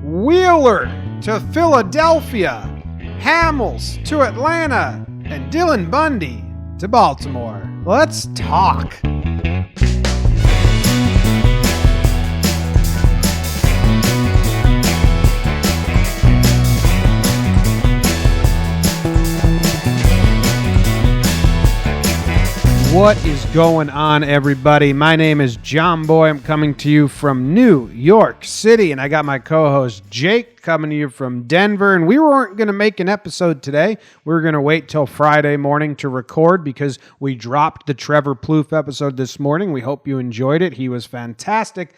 Wheeler to Philadelphia, Hamels to Atlanta, and Dylan Bundy to Baltimore. Let's talk. What is going on, everybody? My name is JOMBOY. I'm coming to you from New York City, and I got my co-host Jake coming to you from Denver. And we weren't going to make an episode today. We were going to wait till Friday morning to record because we dropped the Trevor Plouffe episode this morning. We hope you enjoyed it. He was fantastic.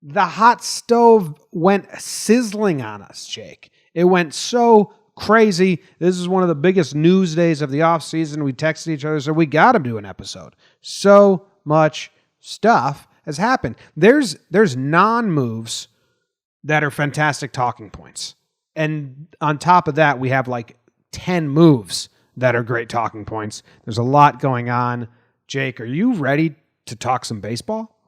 The hot stove went sizzling on us, Jake. It went so crazy. This is one of the biggest news days of the offseason. We texted each other, so we got to do an episode. So much stuff has happened. There's non-moves that are fantastic talking points. And on top of that, we have like 10 moves that are great talking points. There's a lot going on. Jake, are you ready to talk some baseball?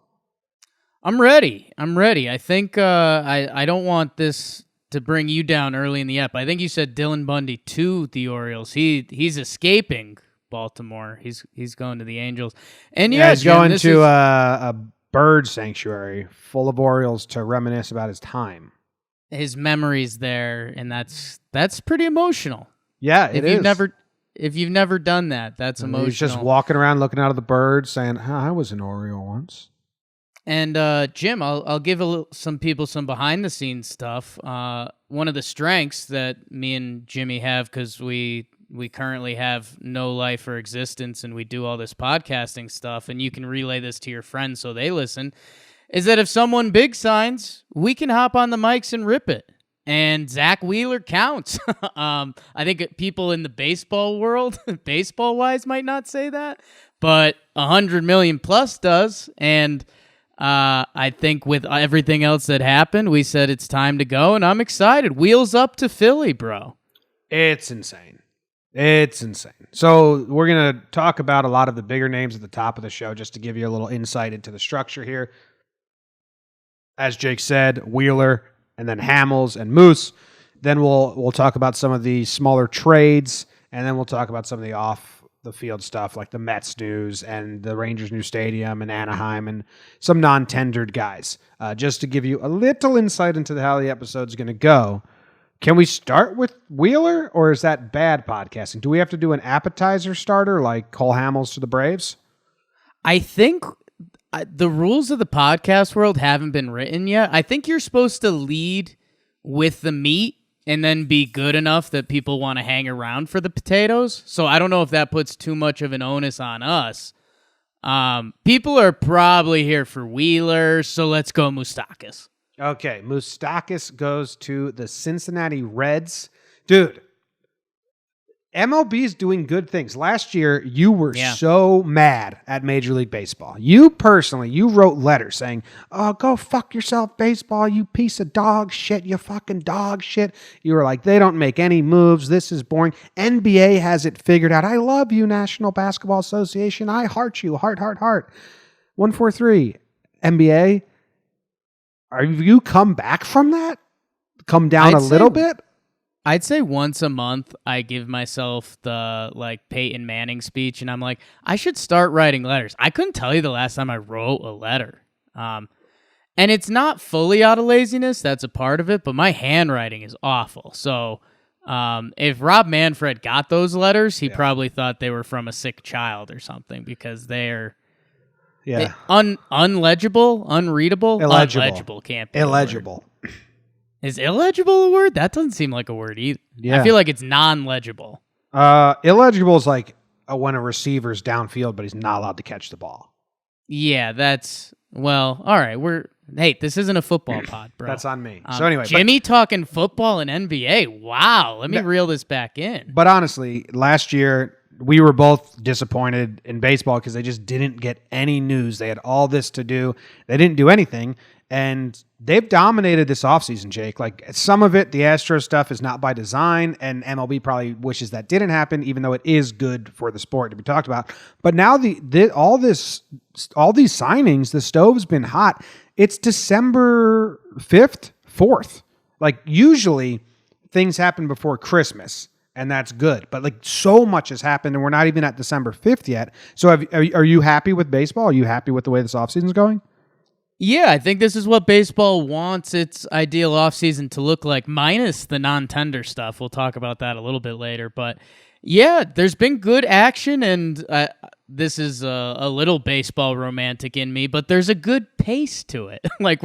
I'm ready. I think I don't want this to bring you down early in the ep. I think you said Dylan Bundy to the Orioles. He's escaping Baltimore. He's going to the Angels. And yeah, he's going to a bird sanctuary full of Orioles to reminisce about his time. His memories there, and that's pretty emotional. Yeah, it is. If you've never done that, that's emotional. He's just walking around looking out of the birds saying, I was an Oriole once. And Jim, I'll give some people some behind-the-scenes stuff. One of the strengths that me and Jimmy have, because we currently have no life or existence, and we do all this podcasting stuff, and you can relay this to your friends so they listen, is that if someone big signs, we can hop on the mics and rip it. And Zach Wheeler counts. I think people in the baseball world, baseball-wise, might not say that, but 100 million plus does, and I think with everything else that happened, we said it's time to go, and I'm excited. Wheels up to Philly, bro. It's insane. So we're going to talk about a lot of the bigger names at the top of the show just to give you a little insight into the structure here. As Jake said, Wheeler, and then Hamels and Moose. Then we'll talk about some of the smaller trades, and then we'll talk about some of the off-the-field stuff like the Mets news and the Rangers' new stadium and Anaheim and some non-tendered guys. Just to give you a little insight into how the episode's going to go. Can we start with Wheeler, or is that bad podcasting? Do we have to do an appetizer starter like Cole Hamels to the Braves? I think the rules of the podcast world haven't been written yet. I think you're supposed to lead with the meat and then be good enough that people want to hang around for the potatoes. So I don't know if that puts too much of an onus on us. People are probably here for Wheeler, so let's go Moustakas. Okay, Moustakas goes to the Cincinnati Reds. Dude, MLB is doing good things. Last year, you were so mad at Major League Baseball. You wrote letters saying, oh, go fuck yourself, baseball, you piece of dog shit, you fucking dog shit. You were like, they don't make any moves. This is boring. NBA has it figured out. I love you, National Basketball Association. I heart you. Heart. 143. NBA, have you come back from that? Come down a little bit? I'd say once a month I give myself the Peyton Manning speech, and I'm like, I should start writing letters. I couldn't tell you the last time I wrote a letter. And it's not fully out of laziness. That's a part of it, but my handwriting is awful. So if Rob Manfred got those letters, he probably thought they were from a sick child or something because they're unlegible, unreadable, illegible can't be illegible. Is illegible a word? That doesn't seem like a word either. Yeah. I feel like it's non-legible. Illegible is like when a receiver's downfield, but he's not allowed to catch the ball. Yeah, all right. Hey, this isn't a football pod, bro. That's on me. So anyway. Jimmy talking football and NBA. Wow. Let me reel this back in. But honestly, last year, we were both disappointed in baseball because they just didn't get any news. They had all this to do. They didn't do anything. And they've dominated this offseason, Jake. Like, some of it, the Astros stuff is not by design, and MLB probably wishes that didn't happen, even though it is good for the sport to be talked about. But now all these signings, the stove's been hot. It's December 5th, 4th, Like usually things happen before Christmas and that's good. But like so much has happened and we're not even at December 5th yet. So are you happy with baseball? Are you happy with the way this offseason's going? Yeah, I think this is what baseball wants its ideal offseason to look like, minus the non-tender stuff. We'll talk about that a little bit later. But yeah, there's been good action, and this is a little baseball romantic in me, but there's a good pace to it. Like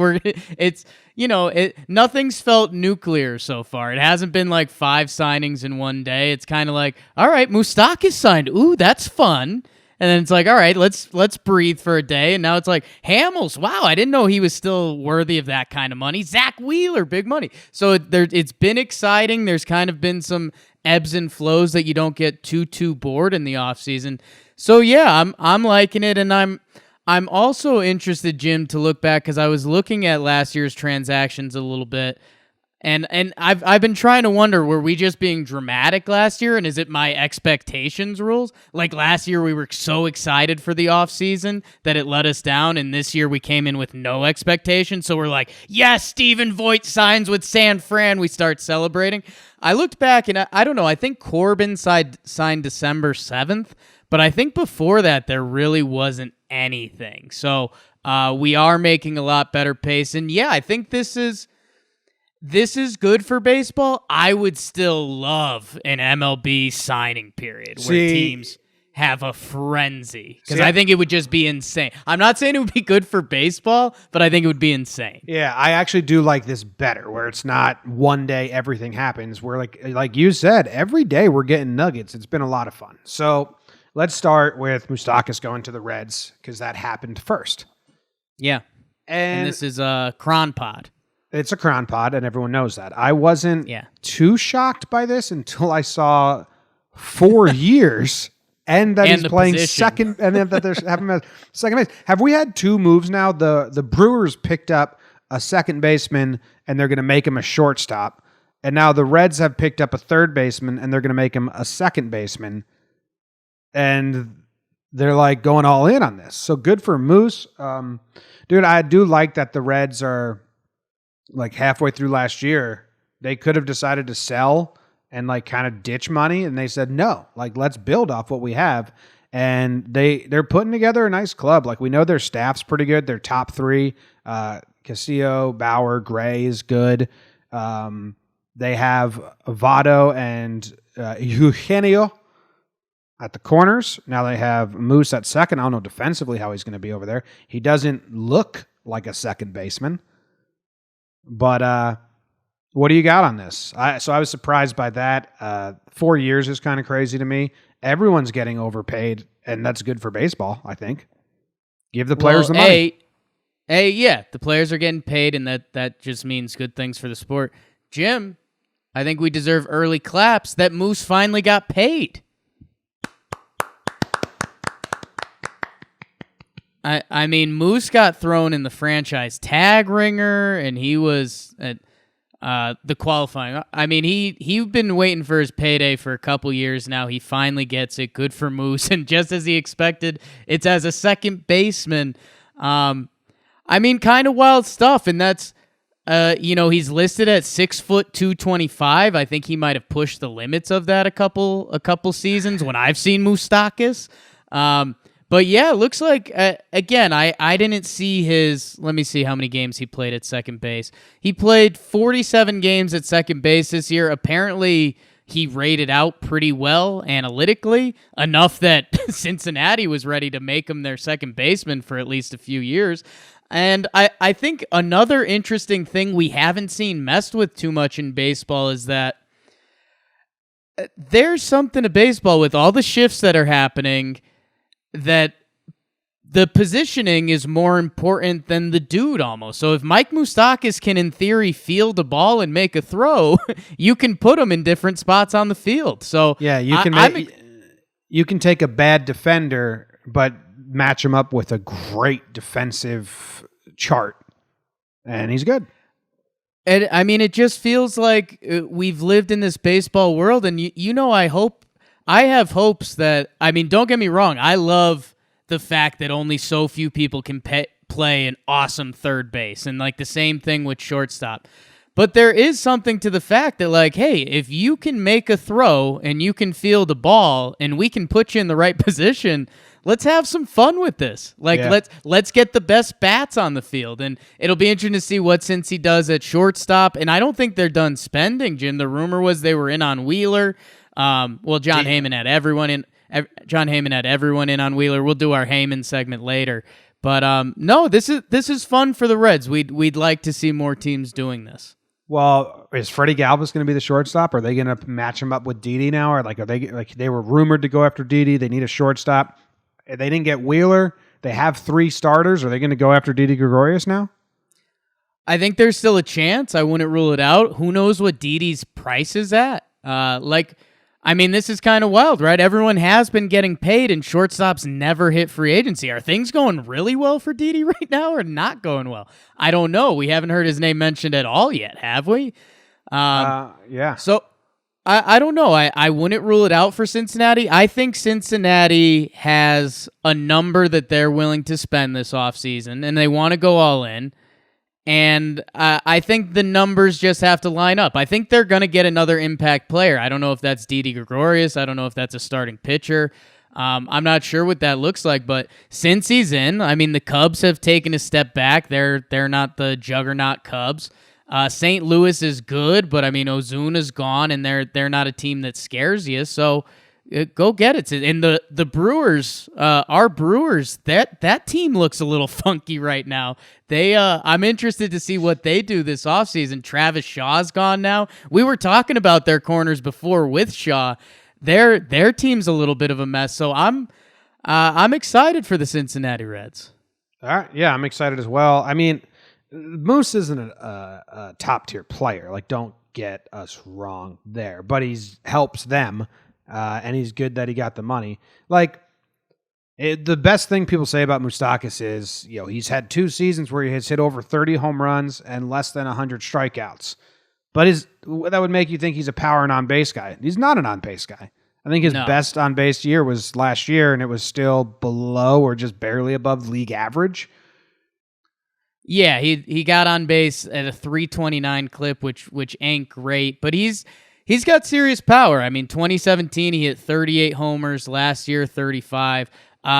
nothing's felt nuclear so far. It hasn't been like 5 signings in one day. It's kind of like, all right, Moustakas signed. Ooh, that's fun. And then it's like, all right, let's breathe for a day. And now it's like, Hamels, wow, I didn't know he was still worthy of that kind of money. Zach Wheeler, big money. So it's been exciting. There's kind of been some ebbs and flows that you don't get too bored in the offseason. So yeah, I'm liking it, and I'm also interested, Jim, to look back because I was looking at last year's transactions a little bit. And I've been trying to wonder, were we just being dramatic last year, and is it my expectations rules? Like last year we were so excited for the offseason that it let us down, and this year we came in with no expectations, so we're like, yes, Stephen Voigt signs with San Fran, we start celebrating. I looked back, and I don't know, I think Corbin signed December 7th, but I think before that there really wasn't anything. So we are making a lot better pace, and yeah, I think this is good for baseball. I would still love an MLB signing period where teams have a frenzy, because I think it would just be insane. I'm not saying it would be good for baseball, but I think it would be insane. Yeah, I actually do like this better, where it's not one day everything happens. Where like you said, every day we're getting nuggets. It's been a lot of fun. So let's start with Moustakas going to the Reds, because that happened first. Yeah, and this is a Cron Pod. It's a crown pod, and everyone knows that. I wasn't too shocked by this until I saw 4 years and that he's playing second, and then that there's having a second base. Have we had 2 moves now? The Brewers picked up a second baseman, and they're going to make him a shortstop, and now the Reds have picked up a third baseman, and they're going to make him a second baseman, and they're like going all in on this. So good for Moose, dude. I do like that the Reds are. Like halfway through last year, they could have decided to sell and like kind of ditch money, and they said no. Like, let's build off what we have, and they're putting together a nice club. Like, we know their staff's pretty good. Their top 3, Castillo, Bauer, Gray is good. They have Votto and Eugenio at the corners. Now they have Moose at second. I don't know defensively how he's going to be over there. He doesn't look like a second baseman. But what do you got on this? So I was surprised by that. 4 years is kind of crazy to me. Everyone's getting overpaid, and that's good for baseball, I think. Give the players the money. The players are getting paid, and that just means good things for the sport. Jim, I think we deserve early claps that Moose finally got paid. I mean, Moose got thrown in the franchise tag ringer, and he was at the qualifying. I mean, he'd been waiting for his payday for a couple years now. He finally gets it. Good for Moose. And just as he expected, it's as a second baseman. I mean, kind of wild stuff. And that's, he's listed at 6 foot 225. I think he might have pushed the limits of that a couple seasons when I've seen Moustakas. But yeah, it looks like, again, I didn't see let me see how many games he played at second base. He played 47 games at second base this year. Apparently, he rated out pretty well analytically, enough that Cincinnati was ready to make him their second baseman for at least a few years. And I think another interesting thing we haven't seen messed with too much in baseball is that there's something to baseball with all the shifts that are happening, that the positioning is more important than the dude almost. So if Mike Moustakas can, in theory, field a ball and make a throw, you can put him in different spots on the field. So yeah, you can take a bad defender, but match him up with a great defensive chart, and he's good. And I mean, it just feels like we've lived in this baseball world, and I have hopes that, I mean, don't get me wrong, I love the fact that only so few people can play an awesome third base, and like the same thing with shortstop. But there is something to the fact that, like, hey, if you can make a throw and you can field the ball and we can put you in the right position, let's have some fun with this. Like, let's get the best bats on the field. And it'll be interesting to see what Cincy does at shortstop. And I don't think they're done spending, Jim. The rumor was they were in on Wheeler. John Heyman had everyone in. John Heyman had everyone in on Wheeler. We'll do our Heyman segment later. But no, this is fun for the Reds. We'd like to see more teams doing this. Well, is Freddie Galvis going to be the shortstop? Are they going to match him up with Didi now? Or they were rumored to go after Didi? They need a shortstop. They didn't get Wheeler. They have 3 starters. Are they going to go after Didi Gregorius now? I think there's still a chance. I wouldn't rule it out. Who knows what Didi's price is at? This is kind of wild, right? Everyone has been getting paid, and shortstops never hit free agency. Are things going really well for Didi right now or not going well? I don't know. We haven't heard his name mentioned at all yet, have we? Yeah. So I don't know. I wouldn't rule it out for Cincinnati. I think Cincinnati has a number that they're willing to spend this offseason, and they want to go all in. And I think the numbers just have to line up. I think they're going to get another impact player. I don't know if that's Didi Gregorius. I don't know if that's a starting pitcher. I'm not sure what that looks like, but since he's in, the Cubs have taken a step back. They're not the juggernaut Cubs. St. Louis is good, but Ozuna's gone, and they're not a team that scares you. So go get it. And the Brewers, our Brewers, that team looks a little funky right now. I'm interested to see what they do this offseason. Travis Shaw's gone now. We were talking about their corners before with Shaw. Their team's a little bit of a mess. So I'm excited for the Cincinnati Reds. All right. Yeah, I'm excited as well. Moose isn't a top tier player. Like, don't get us wrong there, but helps them. And he's good that he got the money. The best thing people say about Moustakas is, he's had 2 seasons where he has hit over 30 home runs and less than 100 strikeouts. But that would make you think he's a power and on-base guy. He's not an on-base guy. I think his best on-base year was last year, and it was still below or just barely above league average. Yeah, he got on base at a 329 clip, which ain't great, but he's got serious power. 2017, he hit 38 homers. Last year, 35.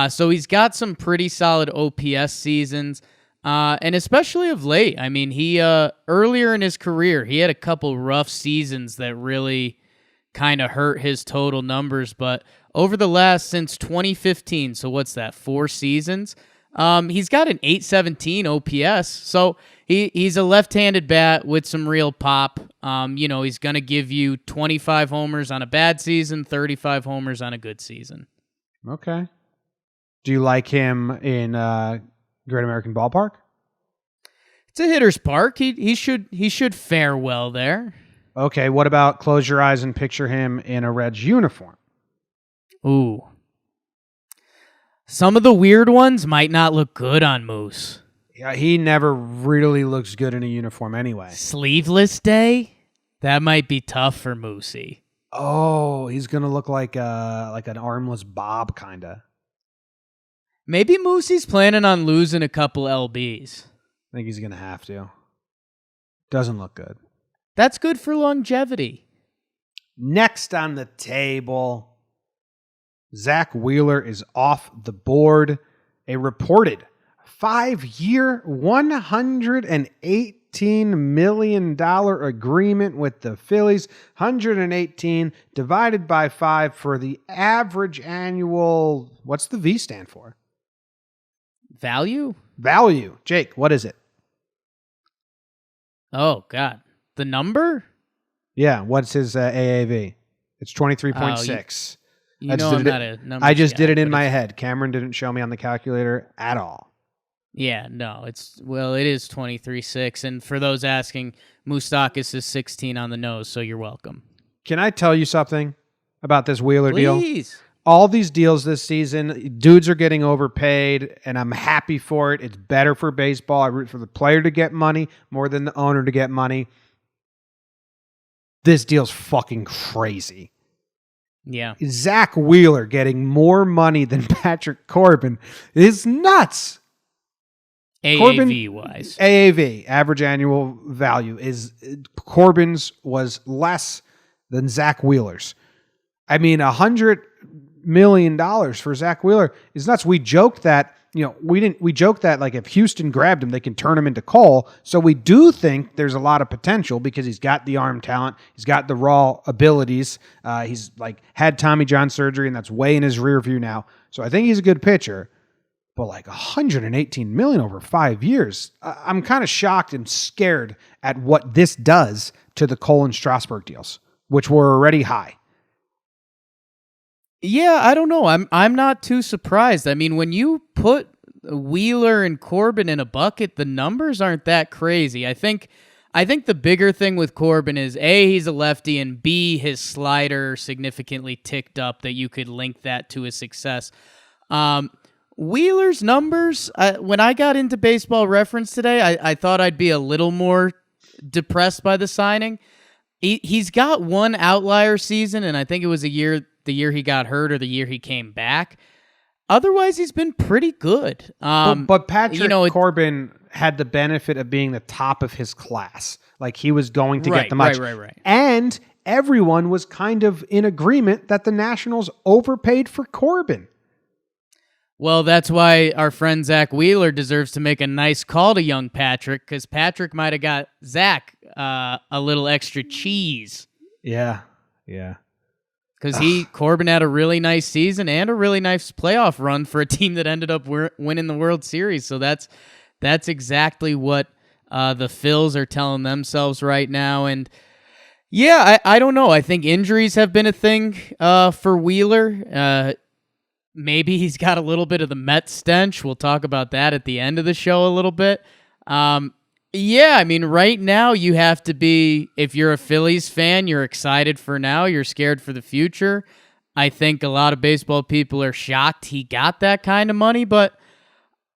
So he's got some pretty solid OPS seasons, and especially of late. He earlier in his career, he had a couple rough seasons that really kind of hurt his total numbers. But over the since 2015, so what's that, 4 seasons? He's got an 817 OPS. So he's a left-handed bat with some real pop. He's going to give you 25 homers on a bad season, 35 homers on a good season. Okay. Do you like him in Great American Ballpark? It's a hitter's park. He should fare well there. Okay, what about close your eyes and picture him in a Reds uniform? Ooh. Some of the weird ones might not look good on Moose. Yeah, he never really looks good in a uniform anyway. Sleeveless day? That might be tough for Moosey. Oh, he's going to look like an armless Bob, kind of. Maybe Moosey's planning on losing a couple LBs. I think he's going to have to. Doesn't look good. That's good for longevity. Next on the table, Zach Wheeler is off the board. A reported 5-year, $118 million agreement with the Phillies. 118 divided by 5 for the average annual. What's the V stand for? Value? Value. Jake, what is it? Oh, God. The number? Yeah, what's his AAV? It's 23.6. I'm not a number. I just did it in my head. Cameron didn't show me on the calculator at all. Yeah, no, it is 23.6, and for those asking, Moustakas is 16 on the nose, so you're welcome. Can I tell you something about this Wheeler deal? Please. All these deals this season, dudes are getting overpaid, and I'm happy for it. It's better for baseball. I root for the player to get money more than the owner to get money. This deal's fucking crazy. Yeah. Zach Wheeler getting more money than Patrick Corbin is nuts. AAV wise. AAV, average annual value, is Corbin's was less than Zach Wheeler's. I mean, $100 million for Zach Wheeler is nuts. We joked that, we joked that like if Houston grabbed him, they can turn him into Cole. So we do think there's a lot of potential because he's got the arm talent. He's got the raw abilities. He's like had Tommy John surgery and that's way in his rear view now. So I think he's a good pitcher, but like $118 million over 5 years. I'm kind of shocked and scared at what this does to the Cole and Strasburg deals, which were already high. Yeah, I don't know. I'm not too surprised. I mean, when you put Wheeler and Corbin in a bucket, the numbers aren't that crazy. I think the bigger thing with Corbin is A, he's a lefty, and B, his slider significantly ticked up that you could link that to his success. Wheeler's numbers, when I got into Baseball Reference today, I thought I'd be a little more depressed by the signing. He's got one outlier season, and I think it was the year he got hurt or the year he came back. Otherwise, he's been pretty good. But Patrick Corbin had the benefit of being the top of his class. Like he was going to get the much. Right. And everyone was kind of in agreement that the Nationals overpaid for Corbin. Well, that's why our friend Zach Wheeler deserves to make a nice call to young Patrick, because Patrick might have got Zach a little extra cheese. Yeah. Because Corbin had a really nice season and a really nice playoff run for a team that ended up winning the World Series. So that's exactly what the Phils are telling themselves right now. And yeah, I don't know. I think injuries have been a thing for Wheeler. Maybe he's got a little bit of the Mets stench. We'll talk about that at the end of the show a little bit. Yeah, I mean, right now you have to be, if you're a Phillies fan, you're excited for now, you're scared for the future. I think a lot of baseball people are shocked he got that kind of money, but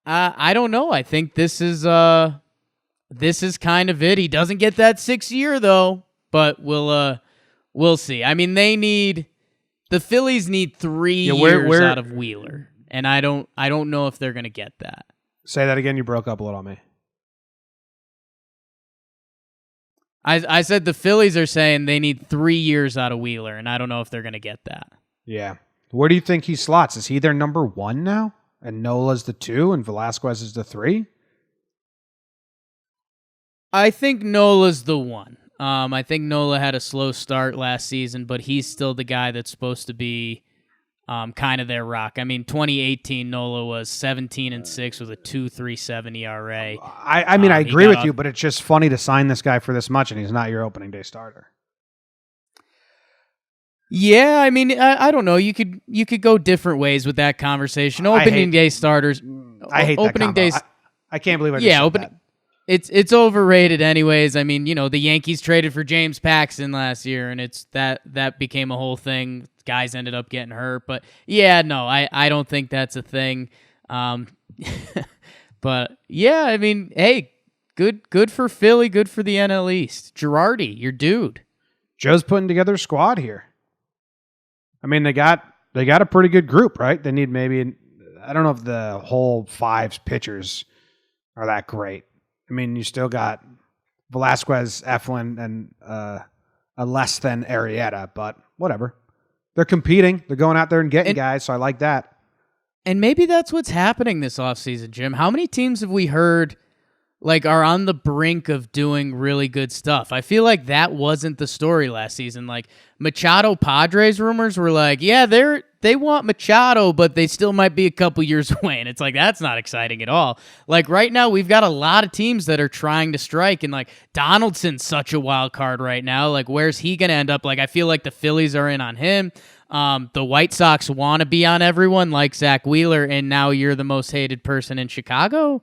I don't know. I think this is kind of it. He doesn't get that 6th year though, but we'll see. I mean, the Phillies need 3 years out of Wheeler, and I don't know if they're going to get that. Say that again. You broke up a little on me. I said the Phillies are saying they need 3 years out of Wheeler, and I don't know if they're going to get that. Yeah. Where do you think he slots? Is he their number 1 now? And Nola's the 2 and Velasquez is the 3? I think Nola's the 1. I think Nola had a slow start last season, but he's still the guy that's supposed to be kind of their rock. I mean, 2018 Nola was 17-6 with a 2.37 ERA. I mean, I agree with you, but it's just funny to sign this guy for this much, and he's not your opening day starter. Yeah, I mean, I don't know. You could go different ways with that conversation. Opening day starters. I hate opening that days. I can't believe I just said that. It's overrated anyways. I mean, the Yankees traded for James Paxton last year, and it's that became a whole thing. Guys ended up getting hurt, but yeah, no, I don't think that's a thing. But yeah, I mean, hey, good for Philly, good for the NL East. Girardi, your dude. Joe's putting together a squad here. I mean, they got a pretty good group, right? They need maybe, I don't know if the whole 5 pitchers are that great. I mean, you still got Velasquez, Eflin, and a less than Arrieta, but whatever. They're competing. They're going out there and getting guys, so I like that. And maybe that's what's happening this offseason, Jim. How many teams have we heard are on the brink of doing really good stuff? I feel like that wasn't the story last season. Like Machado Padres rumors were like, yeah, they want Machado, but they still might be a couple years away. And it's like, that's not exciting at all. Like right now, we've got a lot of teams that are trying to strike, and Donaldson's such a wild card right now. Like, where's he going to end up? I feel like the Phillies are in on him. The White Sox want to be on everyone like Zach Wheeler, and now you're the most hated person in Chicago?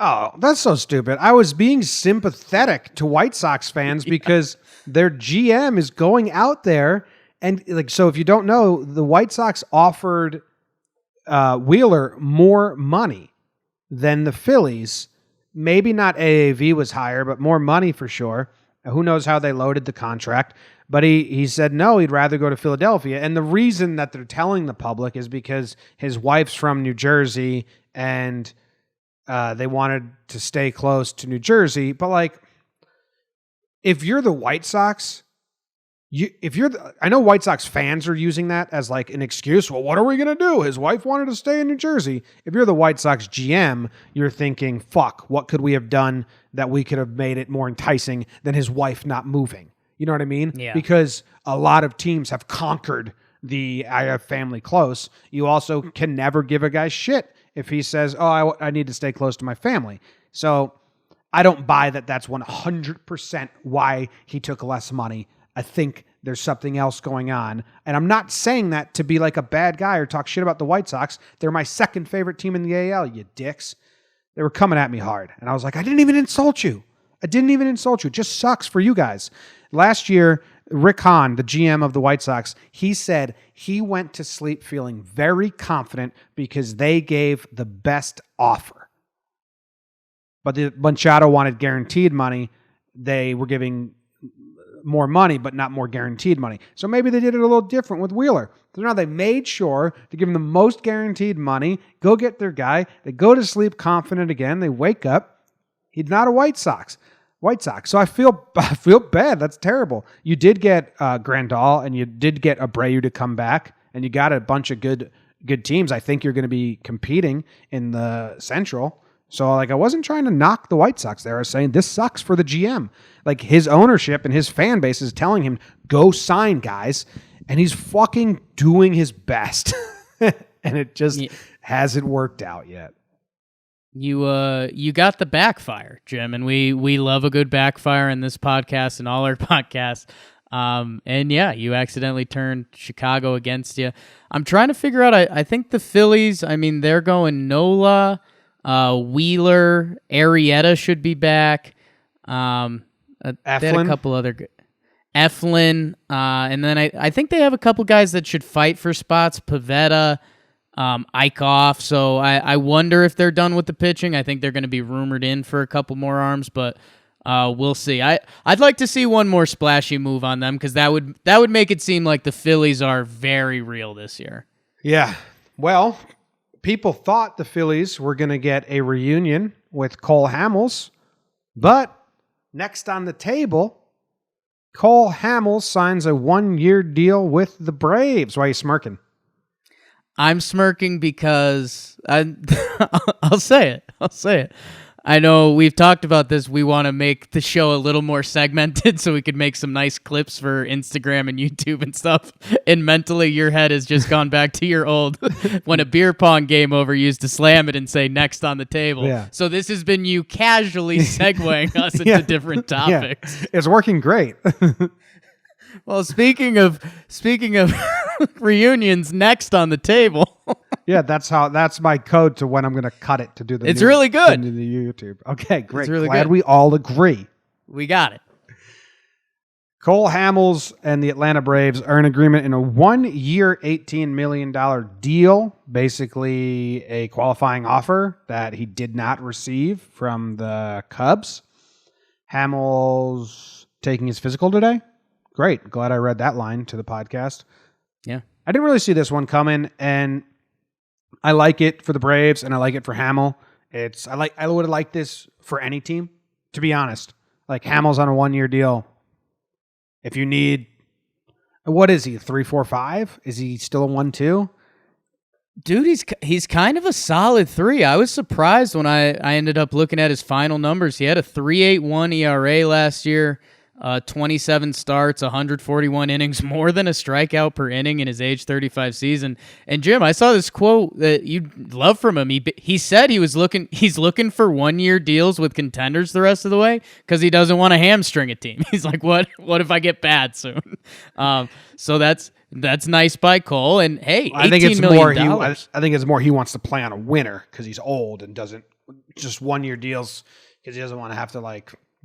Oh, that's so stupid. I was being sympathetic to White Sox fans because their GM is going out there and so if you don't know, the White Sox offered Wheeler more money than the Phillies. Maybe not AAV was higher, but more money for sure. Who knows how they loaded the contract, but he said no, he'd rather go to Philadelphia. And the reason that they're telling the public is because his wife's from New Jersey and They wanted to stay close to New Jersey, but like, if you're the White Sox, I know White Sox fans are using that as like an excuse. Well, what are we going to do? His wife wanted to stay in New Jersey. If you're the White Sox GM, you're thinking, fuck, what could we have done that we could have made it more enticing than his wife not moving? You know what I mean? Yeah. Because a lot of teams have conquered I have family close. You also can never give a guy shit if he says, oh, I need to stay close to my family. So I don't buy that that's 100% why he took less money. I think there's something else going on. And I'm not saying that to be like a bad guy or talk shit about the White Sox. They're my second favorite team in the AL, you dicks. They were coming at me hard. And I was like, I didn't even insult you. It just sucks for you guys. Last year, Rick Hahn, the GM of the White Sox, he said he went to sleep feeling very confident because they gave the best offer. But the Machado wanted guaranteed money. They were giving more money, but not more guaranteed money. So maybe they did it a little different with Wheeler. So now they made sure to give him the most guaranteed money, go get their guy. They go to sleep confident again. They wake up. He's not a White Sox. So I feel bad. That's terrible. You did get Grandal, and you did get Abreu to come back, and you got a bunch of good teams. I think you're going to be competing in the Central. So, like, I wasn't trying to knock the White Sox there. I was saying this sucks for the GM. Like, his ownership and his fan base is telling him, go sign guys, and he's fucking doing his best. And it just hasn't worked out yet. You got the backfire, Jim, and we love a good backfire in this podcast and all our podcasts. And yeah, you accidentally turned Chicago against you. I'm trying to figure out, I think the Phillies, I mean, they're going Nola, Wheeler, Arrieta should be back. They had a couple other good. Eflin, and then I think they have a couple guys that should fight for spots. Pivetta, Eichhoff. So I wonder if they're done with the pitching. I think they're going to be rumored in for a couple more arms, but we'll see. I'd like to see one more splashy move on them because that would make it seem like the Phillies are very real this year. Yeah. Well, people thought the Phillies were going to get a reunion with Cole Hamels, but next on the table, Cole Hamels signs a 1-year deal with the Braves. Why are you smirking? I'm smirking because I'll say it. I know we've talked about this. We want to make the show a little more segmented so we could make some nice clips for Instagram and YouTube and stuff. And mentally, your head has just gone back to your old, when a beer pong game over, you used to slam it and say next on the table. Yeah. So this has been you casually segueing us into different topics. Yeah. It's working great. Well, speaking of reunions, next on the table. Yeah, that's my code to when I'm going to cut it to do the. It's really good. To the YouTube. Okay, great. It's really Glad good. We all agree. We got it. Cole Hamels and the Atlanta Braves are in agreement in a 1-year, $18 million deal, basically a qualifying offer that he did not receive from the Cubs. Hamels taking his physical today. Great. Glad I read that line to the podcast. Yeah. I didn't really see this one coming, and I like it for the Braves, and I like it for Hamel. I would have liked this for any team, to be honest. Like, Hamel's on a 1-year deal. If you need, what is he, 3-4-5? Is he still a 1-2? Dude, he's kind of a solid 3. I was surprised when I ended up looking at his final numbers. He had a 3.81 ERA last year. 27 starts, 141 innings, more than a strikeout per inning in his age 35 season. And Jim, I saw this quote that you'd love from him. He said he's looking for 1-year deals with contenders the rest of the way because he doesn't want to hamstring a team. He's like, what if I get bad soon? So that's nice by Cole. And hey, I think it's more. I think it's more he wants to play on a winner because he's old and doesn't just 1-year deals because he doesn't want to have to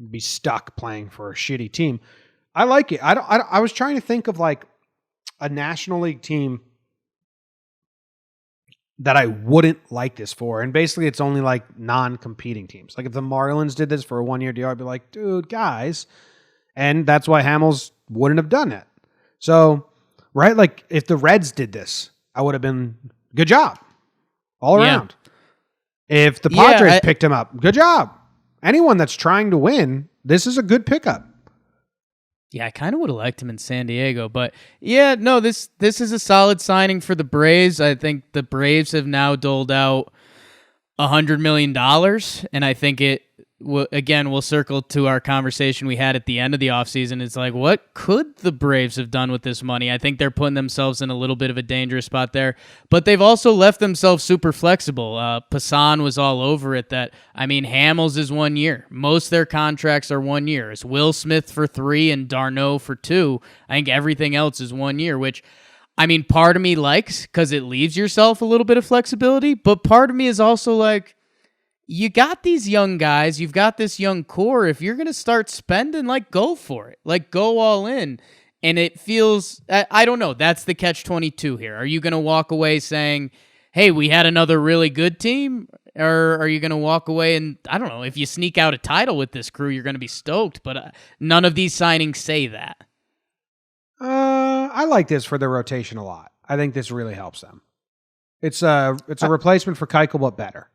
be stuck playing for a shitty team. I like it. I was trying to think of like a National League team that I wouldn't like this for. And basically it's only like non-competing teams. Like if the Marlins did this for a 1-year deal, I'd be like, dude, guys. And that's why Hamels wouldn't have done it. So, right? Like if the Reds did this, I would have been good job all around. If the Padres picked him up, good job. Anyone that's trying to win, this is a good pickup. Yeah, I kind of would have liked him in San Diego, but yeah, no, this is a solid signing for the Braves. I think the Braves have now doled out $100 million, and I think it again we'll circle to our conversation we had at the end of the offseason. It's like, what could the Braves have done with this money? I think they're putting themselves in a little bit of a dangerous spot there, but they've also left themselves super flexible. Passan was all over it that, I mean, Hamels is 1 year. Most of their contracts are 1 year. It's Will Smith for 3 and d'Arnaud for 2. I think everything else is 1 year, which, I mean, part of me likes because it leaves yourself a little bit of flexibility, but part of me is also like, you got these young guys, you've got this young core. If you're going to start spending, like, go for it. Like, go all in. And it feels, I don't know, that's the catch-22 here. Are you going to walk away saying, hey, we had another really good team? Or are you going to walk away and, I don't know, if you sneak out a title with this crew, you're going to be stoked. But none of these signings say that. I like this for their rotation a lot. I think this really helps them. It's a replacement for Keuchel, but better.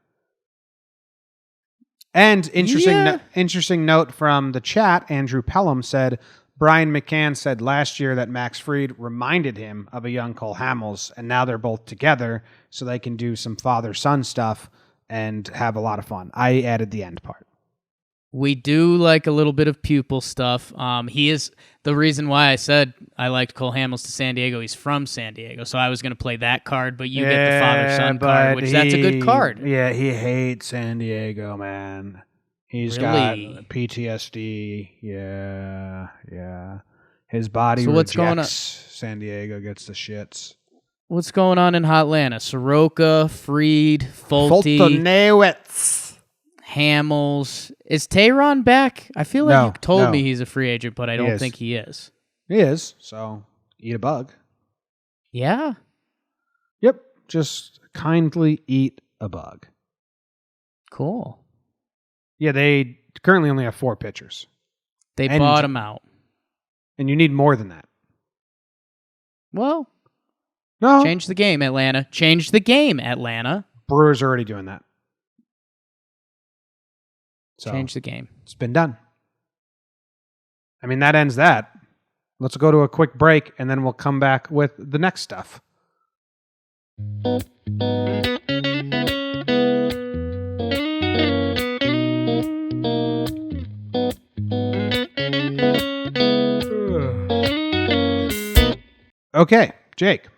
And interesting note from the chat, Andrew Pelham said, Brian McCann said last year that Max Fried reminded him of a young Cole Hamels, and now they're both together so they can do some father-son stuff and have a lot of fun. I added the end part. We do like a little bit of pupil stuff. He is the reason why I said I liked Cole Hamels to San Diego. He's from San Diego, so I was going to play that card, but you get the father-son card, which that's a good card. Yeah, he hates San Diego, man. He's got PTSD. Yeah. His body rejects San Diego, gets the shits. What's going on in Hotlanta? Soroka, Fried, Foltynewicz. Hamels. Is Tehran back? I feel like you told me he's a free agent, but I don't think he is. He is, so eat a bug. Yeah? Yep, just kindly eat a bug. Cool. Yeah, they currently only have 4 pitchers. They bought him out. And you need more than that. Well, no. Change the game, Atlanta. Change the game, Atlanta. Brewers are already doing that. So change the game. It's been done. I mean, that ends that. Let's go to a quick break, and then we'll come back with the next stuff. Okay, Jake.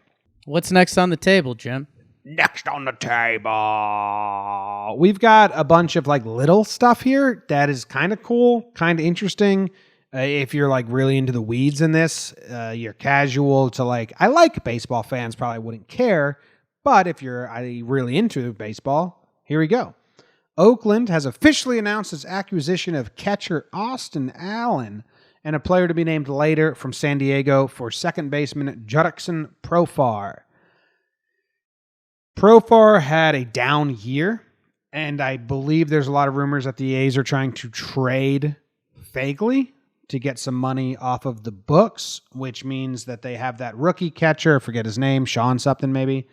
What's next on the table, Jim? Next on the table, we've got a bunch of like little stuff here that is kind of cool, kind of interesting. If you're like really into the weeds in this, you're casual to like, I like baseball fans probably wouldn't care, but if you're really into baseball, here we go. Oakland has officially announced its acquisition of catcher Austin Allen and a player to be named later from San Diego for second baseman Jurickson Profar. Profar had a down year, and I believe there's a lot of rumors that the A's are trying to trade Fagley to get some money off of the books, which means that they have that rookie catcher, I forget his name, Sean something maybe.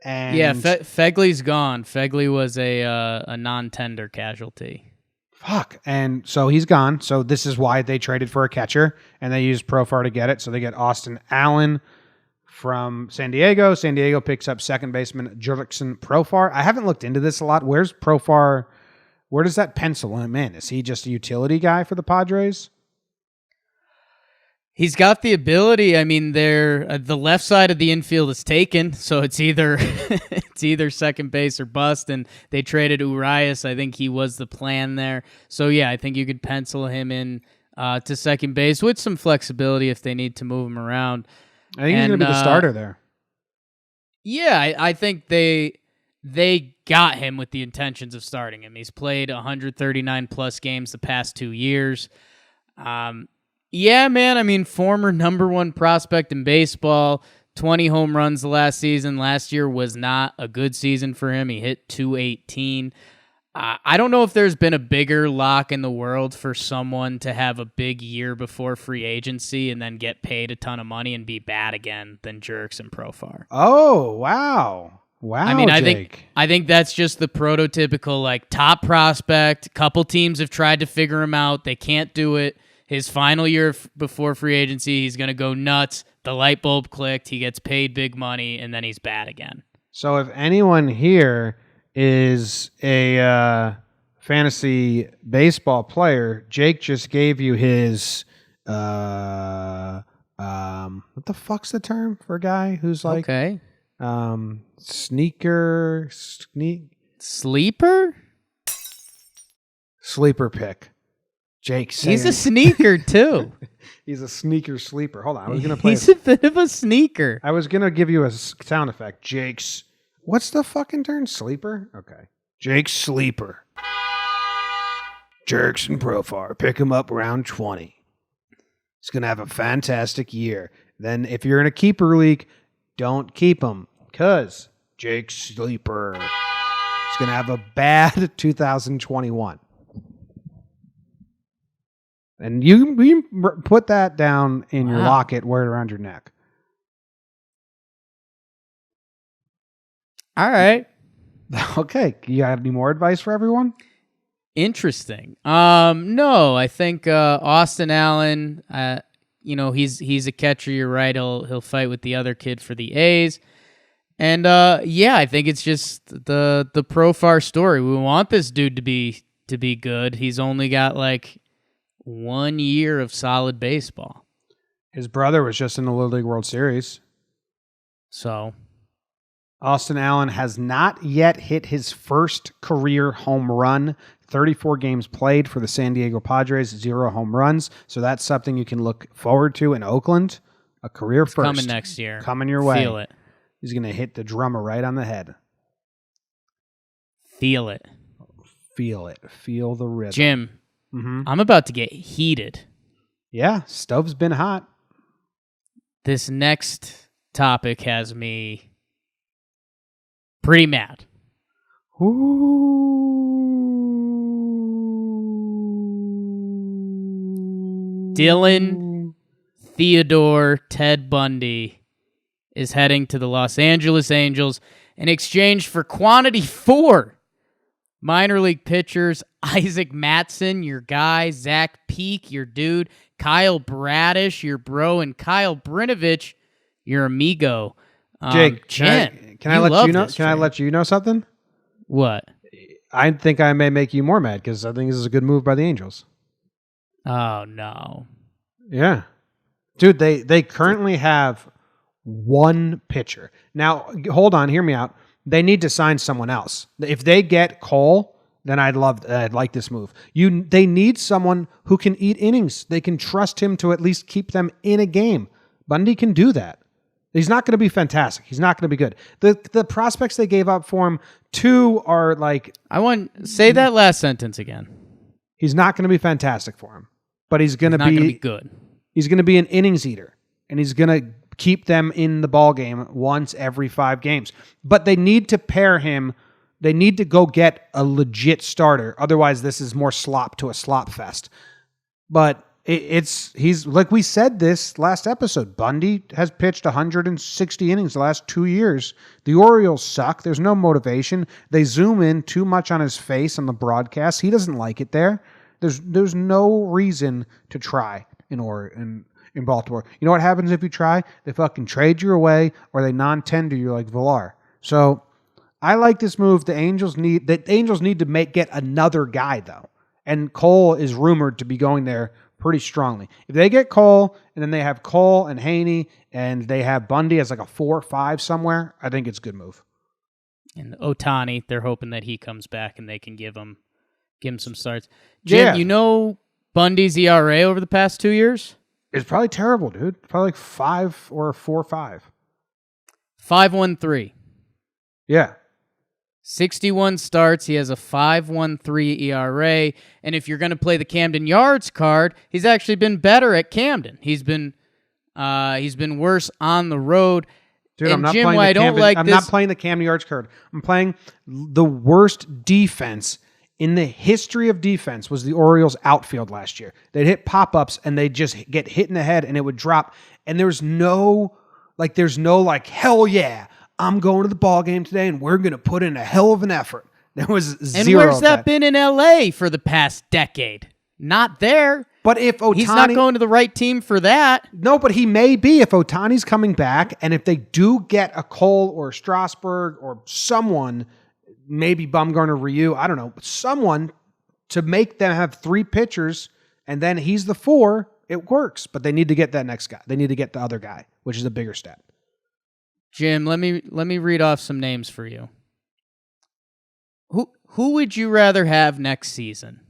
And yeah, Fegley's gone. Fegley was a non-tender casualty. Fuck. And so he's gone. So this is why they traded for a catcher, and they used Profar to get it. So they get Austin Allen from San Diego. San Diego picks up second baseman Jurickson Profar. I haven't looked into this a lot. Where's Profar? Where does that pencil him in? Is he just a utility guy for the Padres? He's got the ability. I mean, the left side of the infield is taken, so it's either second base or bust. And they traded Urias. I think he was the plan there. So yeah, I think you could pencil him in to second base with some flexibility if they need to move him around. I think he's going to be the starter there. Yeah, I think they got him with the intentions of starting him. He's played 139 plus games the past 2 years. Yeah, man, I mean, former number 1 prospect in baseball, 20 home runs the last season. Last year was not a good season for him. He hit 218. I don't know if there's been a bigger lock in the world for someone to have a big year before free agency and then get paid a ton of money and be bad again than Jurickson Profar. Oh, wow. Wow, I mean, Jake. I think that's just the prototypical like top prospect. Couple teams have tried to figure him out. They can't do it. His final year before free agency, he's going to go nuts. The light bulb clicked. He gets paid big money, and then he's bad again. So if anyone here is a fantasy baseball player, Jake just gave you his what the fuck's the term for a guy who's like sleeper pick. Jake, he's a sneaker too. He's a sneaker sleeper. Hold on, I was gonna play. He's a bit of a sneaker. I was gonna give you a sound effect. Jake's. What's the fucking term? Sleeper. Okay. Jake's sleeper. Jerkson Profar. Pick him up round 20. He's gonna have a fantastic year. Then, if you're in a keeper league, don't keep him because Jake's sleeper. He's gonna have a bad 2021. And you put that down in your locket, wear it around your neck. All right. Okay. You got any more advice for everyone? Interesting. No, I think Austin Allen, he's a catcher, you're right. He'll fight with the other kid for the A's. And I think it's just the Profar story. We want this dude to be good. He's only got like 1 year of solid baseball. His brother was just in the Little League World Series. So Austin Allen has not yet hit his first career home run. 34 games played for the San Diego Padres, 0 home runs. So that's something you can look forward to in Oakland. A career first. Coming next year. Coming your way. Feel it. He's going to hit the drummer right on the head. Feel it. Feel it. Feel the rhythm. Jim, I'm about to get heated. Yeah, stove's been hot. This next topic has me pretty mad. Ooh. Dylan Theodore Ted Bundy is heading to the Los Angeles Angels in exchange for quantity 4 minor league pitchers: Isaac Matson, your guy; Zach Peak, your dude; Kyle Bradish, your bro; and Kyle Brinovich, your amigo. Jake, Jen, can I let you know? Can I let you know something? What? I think I may make you more mad because I think this is a good move by the Angels. Oh no! Yeah, dude, they currently have one pitcher. Now, hold on, hear me out. They need to sign someone else. If they get Cole, then I'd like this move. They need someone who can eat innings. They can trust him to at least keep them in a game. Bundy can do that. He's not going to be fantastic. He's not going to be good. The prospects they gave up for him, 2 are like... Say that last sentence again. He's not going to be fantastic for him, but he's going to be good. He's going to be an innings eater, and he's going to keep them in the ball game once every 5 games. But they need to pair him. They need to go get a legit starter. Otherwise, this is more slop to a slop fest. But he's like we said this last episode. Bundy has pitched 160 innings the last 2 years. The Orioles suck. There's no motivation. They zoom in too much on his face on the broadcast. He doesn't like it there. There's no reason to try in Baltimore. You know what happens if you try? They fucking trade you away or they non-tender you like Villar. So I like this move. The Angels need to get another guy though. And Cole is rumored to be going there pretty strongly. If they get Cole and then they have Cole and Haney and they have Bundy as like a 4 or 5 somewhere, I think it's a good move. And Ohtani, they're hoping that he comes back and they can give him some starts. Jim, you know Bundy's ERA over the past 2 years? It's probably terrible, dude. Probably like 5 or 4.5. 5.13. Yeah. 61 starts. He has a 5.13 ERA. And if you're going to play the Camden Yards card, he's actually been better at Camden. He's been worse on the road. Dude, and Jim, why I don't like I'm this. not playing the Camden Yards card. I'm playing the worst defense in the history of defense was the Orioles outfield last year. They'd hit pop-ups and they'd just get hit in the head and it would drop. And there's no hell yeah, I'm going to the ball game today and we're going to put in a hell of an effort. There was zero. And where's that been in LA for the past decade? Not there. But if Ohtani... He's not going to the right team for that. No, but he may be if Ohtani's coming back, and if they do get a Cole or a Strasburg or someone, maybe Bumgarner, Ryu, I don't know, someone to make them have 3 pitchers, and then he's the 4, it works. But they need to get that next guy. They need to get the other guy, which is a bigger step. Jim, let me read off some names for you. Who would you rather have next season?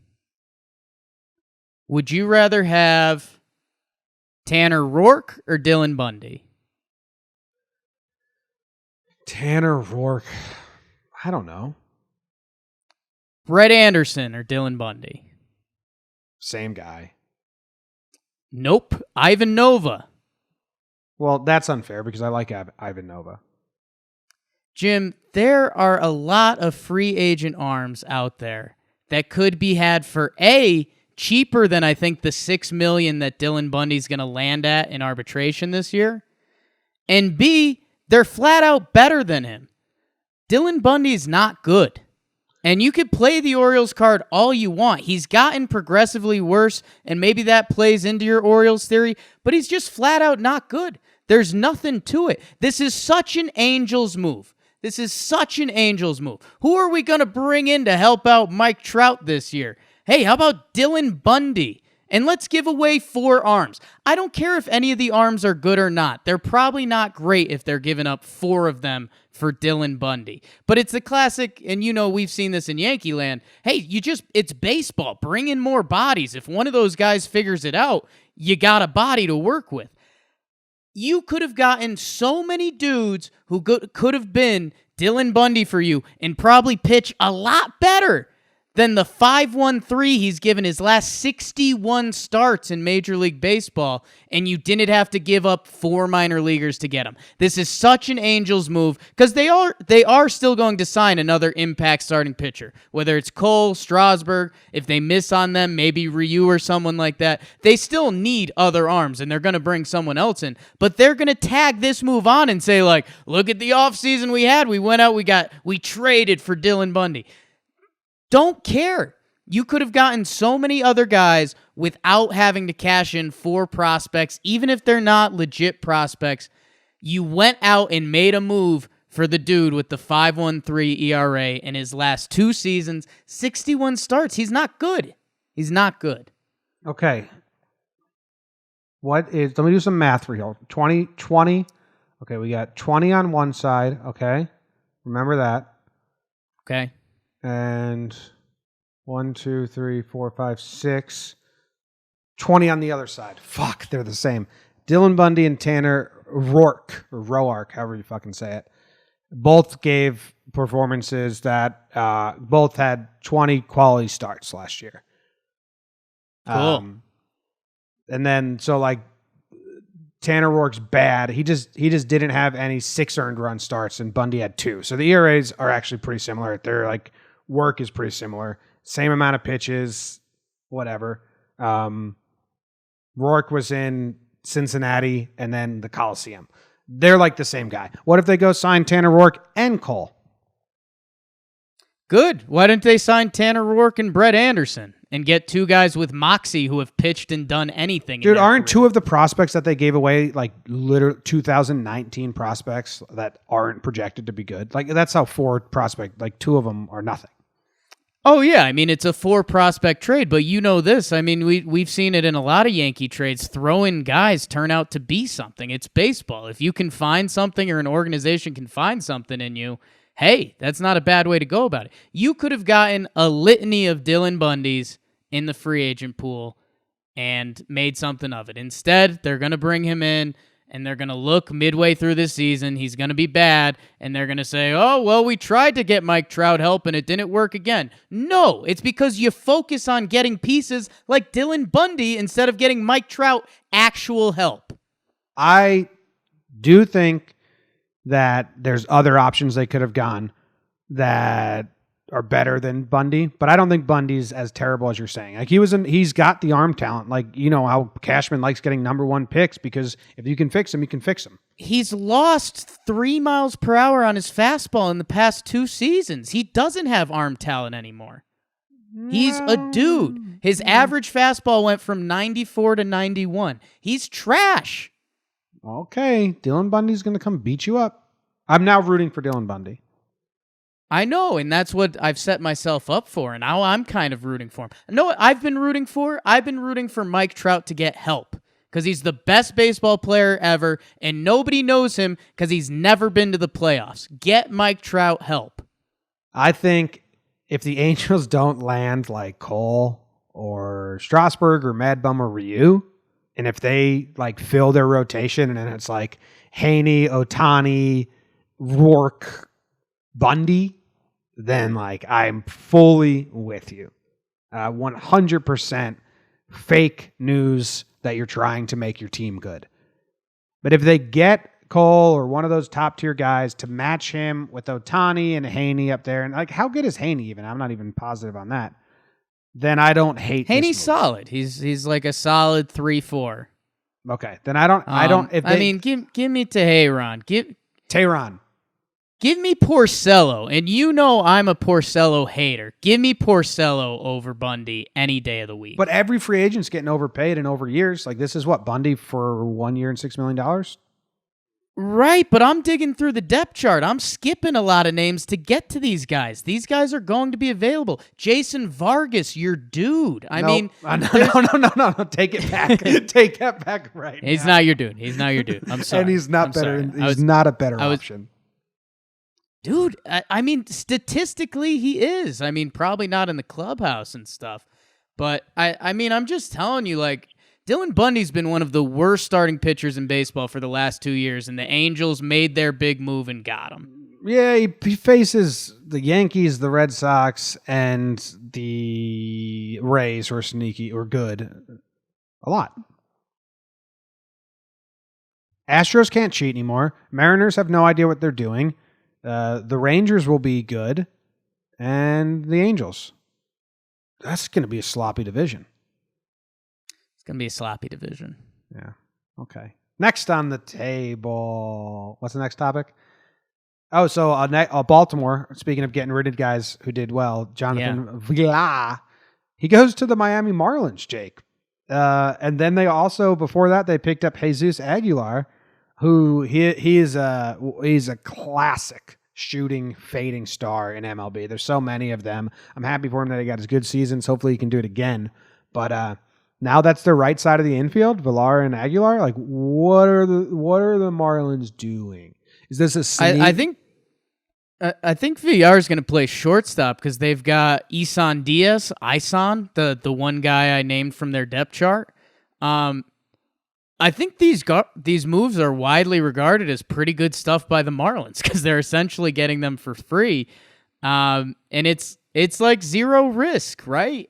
Would you rather have Tanner Roark or Dylan Bundy? Tanner Roark. I don't know. Brett Anderson or Dylan Bundy? Same guy. Nope. Ivan Nova. Well, that's unfair because I like Ivan Nova. Jim, there are a lot of free agent arms out there that could be had for A, cheaper than I think the $6 million that Dylan Bundy's going to land at in arbitration this year, and B, they're flat out better than him. Dylan Bundy's not good. And you could play the Orioles card all you want. He's gotten progressively worse, and maybe that plays into your Orioles theory, but he's just flat out not good. There's nothing to it. This is such an Angels move. This is such an Angels move. Who are we going to bring in to help out Mike Trout this year? Hey, how about Dylan Bundy? And let's give away 4 arms. I don't care if any of the arms are good or not. They're probably not great if they're giving up 4 of them for Dylan Bundy. But it's the classic, and you know we've seen this in Yankee land. Hey, it's baseball. Bring in more bodies. If one of those guys figures it out, you got a body to work with. You could have gotten so many dudes who could have been Dylan Bundy for you and probably pitch a lot better than the 5.13 he's given his last 61 starts in Major League Baseball, and you didn't have to give up 4 minor leaguers to get him. This is such an Angels move because they are still going to sign another impact starting pitcher, whether it's Cole, Strasburg, if they miss on them, maybe Ryu or someone like that. They still need other arms, and they're going to bring someone else in, but they're going to tag this move on and say, like, look at the offseason we had. We went out, we traded for Dylan Bundy. Don't care. You could have gotten so many other guys without having to cash in 4 prospects, even if they're not legit prospects. You went out and made a move for the dude with the 5.13 ERA in his last 2 seasons, 61 starts. He's not good. He's not good. Okay. Let me do some math for you. 20. Okay, we got 20 on one side. Okay. Remember that. Okay. And 1, 2, 3, 4, 5, 6. 20 on the other side. Fuck, they're the same. Dylan Bundy and Tanner Roark, or Roark, however you fucking say it, both gave performances that both had 20 quality starts last year. Cool. And then, so like, Tanner Roark's bad. He just didn't have any 6 earned run starts, and Bundy had 2. So the ERAs are actually pretty similar. They're like, work is pretty similar. Same amount of pitches, whatever. Roark was in Cincinnati and then the Coliseum. They're like the same guy. What if they go sign Tanner Roark and Cole? Good. Why didn't they sign Tanner Roark and Brett Anderson and get 2 guys with moxie who have pitched and done anything? Dude, aren't 2 of the prospects that they gave away like literally 2019 prospects that aren't projected to be good? Like that's how 4 prospect, like 2 of them are nothing. Oh, yeah. I mean, it's a 4 prospect trade, but you know this. I mean, we've seen it in a lot of Yankee trades. Throw-in guys turn out to be something. It's baseball. If you can find something or an organization can find something in you, hey, that's not a bad way to go about it. You could have gotten a litany of Dylan Bundys in the free agent pool and made something of it. Instead, they're going to bring him in, and they're going to look midway through this season. He's going to be bad, and they're going to say, oh, well, we tried to get Mike Trout help, and it didn't work again. No, it's because you focus on getting pieces like Dylan Bundy instead of getting Mike Trout actual help. I do think that there's other options they could have gone that are better than Bundy, but I don't think Bundy's as terrible as you're saying. Like he's got the arm talent. Like, you know how Cashman likes getting number 1 picks because if you can fix him, you can fix him. He's lost 3 miles per hour on his fastball in the past 2 seasons. He doesn't have arm talent anymore. He's a dude. His average fastball went from 94 to 91. He's trash. Okay, Dylan Bundy's going to come beat you up. I'm now rooting for Dylan Bundy. I know, and that's what I've set myself up for, and now I'm kind of rooting for him. You know what I've been rooting for? I've been rooting for Mike Trout to get help because he's the best baseball player ever, and nobody knows him because he's never been to the playoffs. Get Mike Trout help. I think if the Angels don't land like Cole or Strasburg or Mad Bum or Ryu, and if they like fill their rotation and then it's like Haney, Ohtani, Rourke, Bundy, then like I'm fully with you. 100% fake news that you're trying to make your team good. But if they get Cole or one of those top tier guys to match him with Ohtani and Haney up there, and like how good is Haney even? I'm not even positive on that. Then I don't hate Haney's this move. solid. He's like a solid 3-4. Okay, then I don't. If they, give me Teheran. Tehran. Give me Porcello, and you know I'm a Porcello hater. Give me Porcello over Bundy any day of the week. But every free agent's getting overpaid in over years. Like this is what Bundy for 1 year and $6 million. Right, but I'm digging through the depth chart. I'm skipping a lot of names to get to these guys. These guys are going to be available. Jason Vargas, your dude. No. Take it back. Take that back right He's now. not your dude. He's not your dude. I'm sorry. And he's not better. He's not a better option. Dude, I mean, statistically, he is. I mean, probably not in the clubhouse and stuff. But, I mean, I'm just telling you, like, Dylan Bundy's been one of the worst starting pitchers in baseball for the last 2 years, and the Angels made their big move and got him. Yeah, he faces the Yankees, the Red Sox, and the Rays, who are sneaky or good a lot. Astros can't cheat anymore. Mariners have no idea what they're doing. The Rangers will be good, and the Angels. That's going to be a sloppy division. It's going to be a sloppy division. Yeah. Okay. Next on the table. What's the next topic? Oh, so Baltimore, speaking of getting rid of guys who did well, Jonathan Villar, he goes to the Miami Marlins, Jake. And then they also, before that, they picked up Jesus Aguilar, who he's a classic shooting, fading star in MLB. There's so many of them. I'm happy for him that he got his good seasons. Hopefully he can do it again. But now that's the right side of the infield, Villar and Aguilar. Like, what are the Marlins doing? Is this a sneak? I think Villar is going to play shortstop because they've got Isan Diaz, the one guy I named from their depth chart. I think these moves are widely regarded as pretty good stuff by the Marlins because they're essentially getting them for free, and it's like zero risk, right?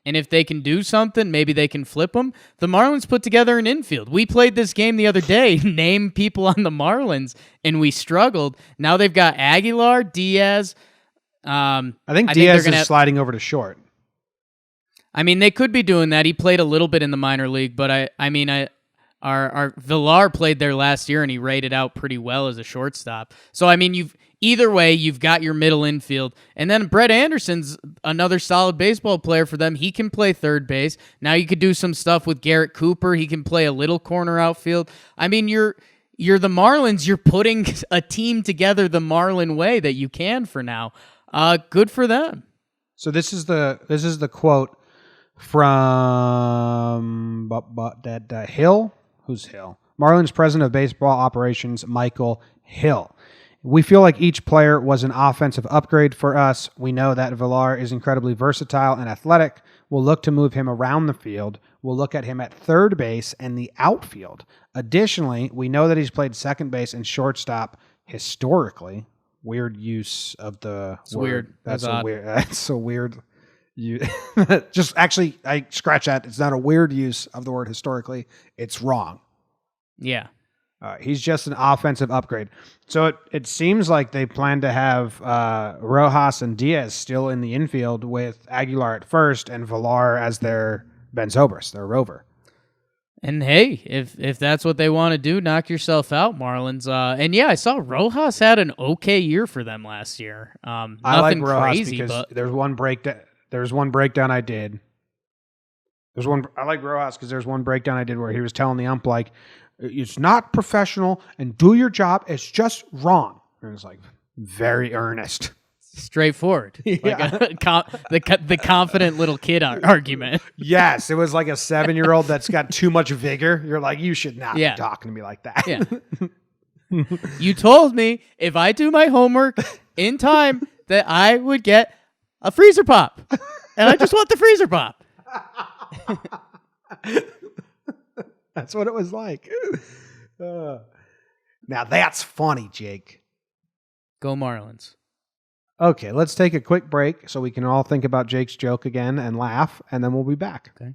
And if they can do something, maybe they can flip them. The Marlins put together an infield. We played this game the other day, name people on the Marlins, and we struggled. Now they've got Aguilar, Diaz. I think Diaz is sliding over to short. I mean, they could be doing that. He played a little bit in the minor league, but our Villar played there last year, and he rated out pretty well as a shortstop. So, I mean, either way, you've got your middle infield. And then Brett Anderson's another solid baseball player for them. He can play third base. Now you could do some stuff with Garrett Cooper. He can play a little corner outfield. I mean, you're the Marlins. You're putting a team together the Marlin way that you can for now. Good for them. So this is the quote from Hill. Who's Hill? Marlins president of baseball operations, Michael Hill. We feel like each player was an offensive upgrade for us. We know that Villar is incredibly versatile and athletic. We'll look to move him around the field. We'll look at him at third base and the outfield. Additionally, we know that he's played second base and shortstop historically. Weird use of the it's word. Weird. That's odd. weird. That's so weird. You just actually, I scratch that. It's not a weird use of the word historically. It's wrong. Yeah. He's just an offensive upgrade. So it seems like they plan to have Rojas and Diaz still in the infield with Aguilar at first and Villar as their Ben Zobrist, their rover. And hey, if that's what they want to do, knock yourself out, Marlins. And yeah, I saw Rojas had an okay year for them last year. I Nothing like Rojas crazy, because but there's one breakdown I did. I like Rojas because there's one breakdown I did where he was telling the ump, like, it's not professional and do your job. It's just wrong. And it's like very earnest. straightforward. Yeah. Like the confident little kid argument. Yes, it was like a 7-year-old that's got too much vigor. You're like, you should not be talking to me like that. Yeah. You told me if I do my homework in time that I would get a freezer pop. And I just want the freezer pop. That's what it was like. Now that's funny, Jake. Go Marlins. Okay, let's take a quick break so we can all think about Jake's joke again and laugh, and then we'll be back. Okay.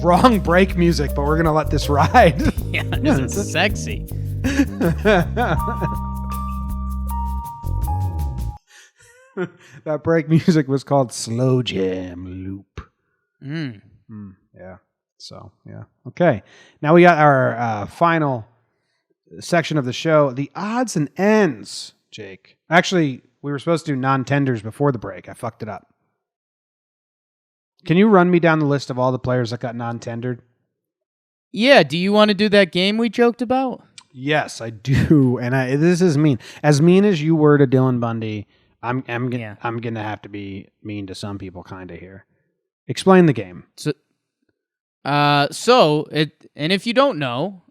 Wrong break music, but we're going to let this ride. Yeah, it's sexy. That break music was called Slow Jam Loop. Yeah. So, yeah. Okay. Now we got our final section of the show, the odds and ends, Jake. Actually, we were supposed to do non-tenders before the break. I fucked it up. Can you run me down the list of all the players that got non-tendered? Yeah. Do you want to do that game we joked about? Yes, I do. And this is mean. As mean as you were to Dylan Bundy, I'm gonna have to be mean to some people kind of here. Explain the game. And if you don't know,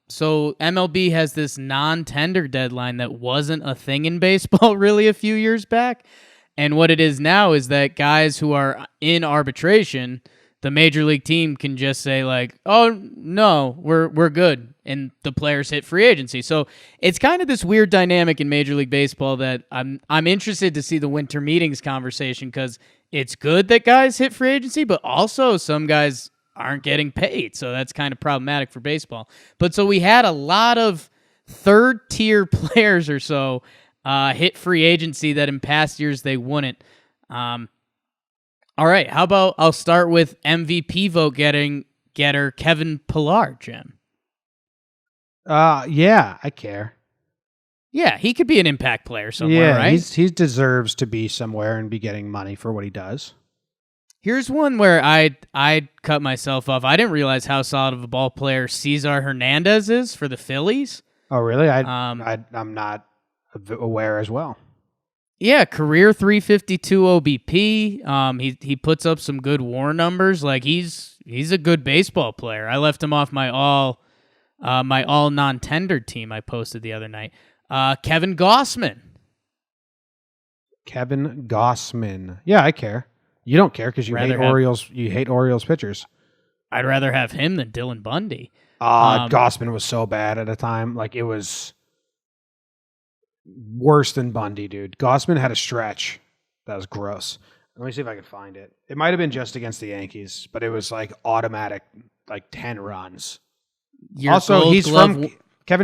so MLB has this non-tender deadline that wasn't a thing in baseball really a few years back. And what it is now is that guys who are in arbitration, the major league team can just say like, "Oh no, we're good," and the players hit free agency. So it's kind of this weird dynamic in Major League Baseball that I'm interested to see the winter meetings conversation, because it's good that guys hit free agency, but also some guys aren't getting paid, so that's kind of problematic for baseball. But so we had a lot of third-tier players or so hit free agency that in past years they wouldn't. All right, how about I'll start with MVP vote getter Kevin Pillar, Jim. Yeah, I care. Yeah, he could be an impact player somewhere, right? He deserves to be somewhere and be getting money for what he does. Here's one where I cut myself off. I didn't realize how solid of a ball player Cesar Hernandez is for the Phillies. Oh, really? I'm not aware as well. Yeah, career 352 OBP. He puts up some good WAR numbers. Like he's a good baseball player. I left him off my all non-tendered team I posted the other night. Kevin Gossman. Kevin Gossman. Yeah, I care. You don't care because you hate Orioles. You hate Orioles pitchers. I'd rather have him than Dylan Bundy. Gossman was so bad at a time. Like, it was worse than Bundy, dude. Gossman had a stretch that was gross. Let me see if I can find it. It might have been just against the Yankees, but it was like automatic, like 10 runs. Kevin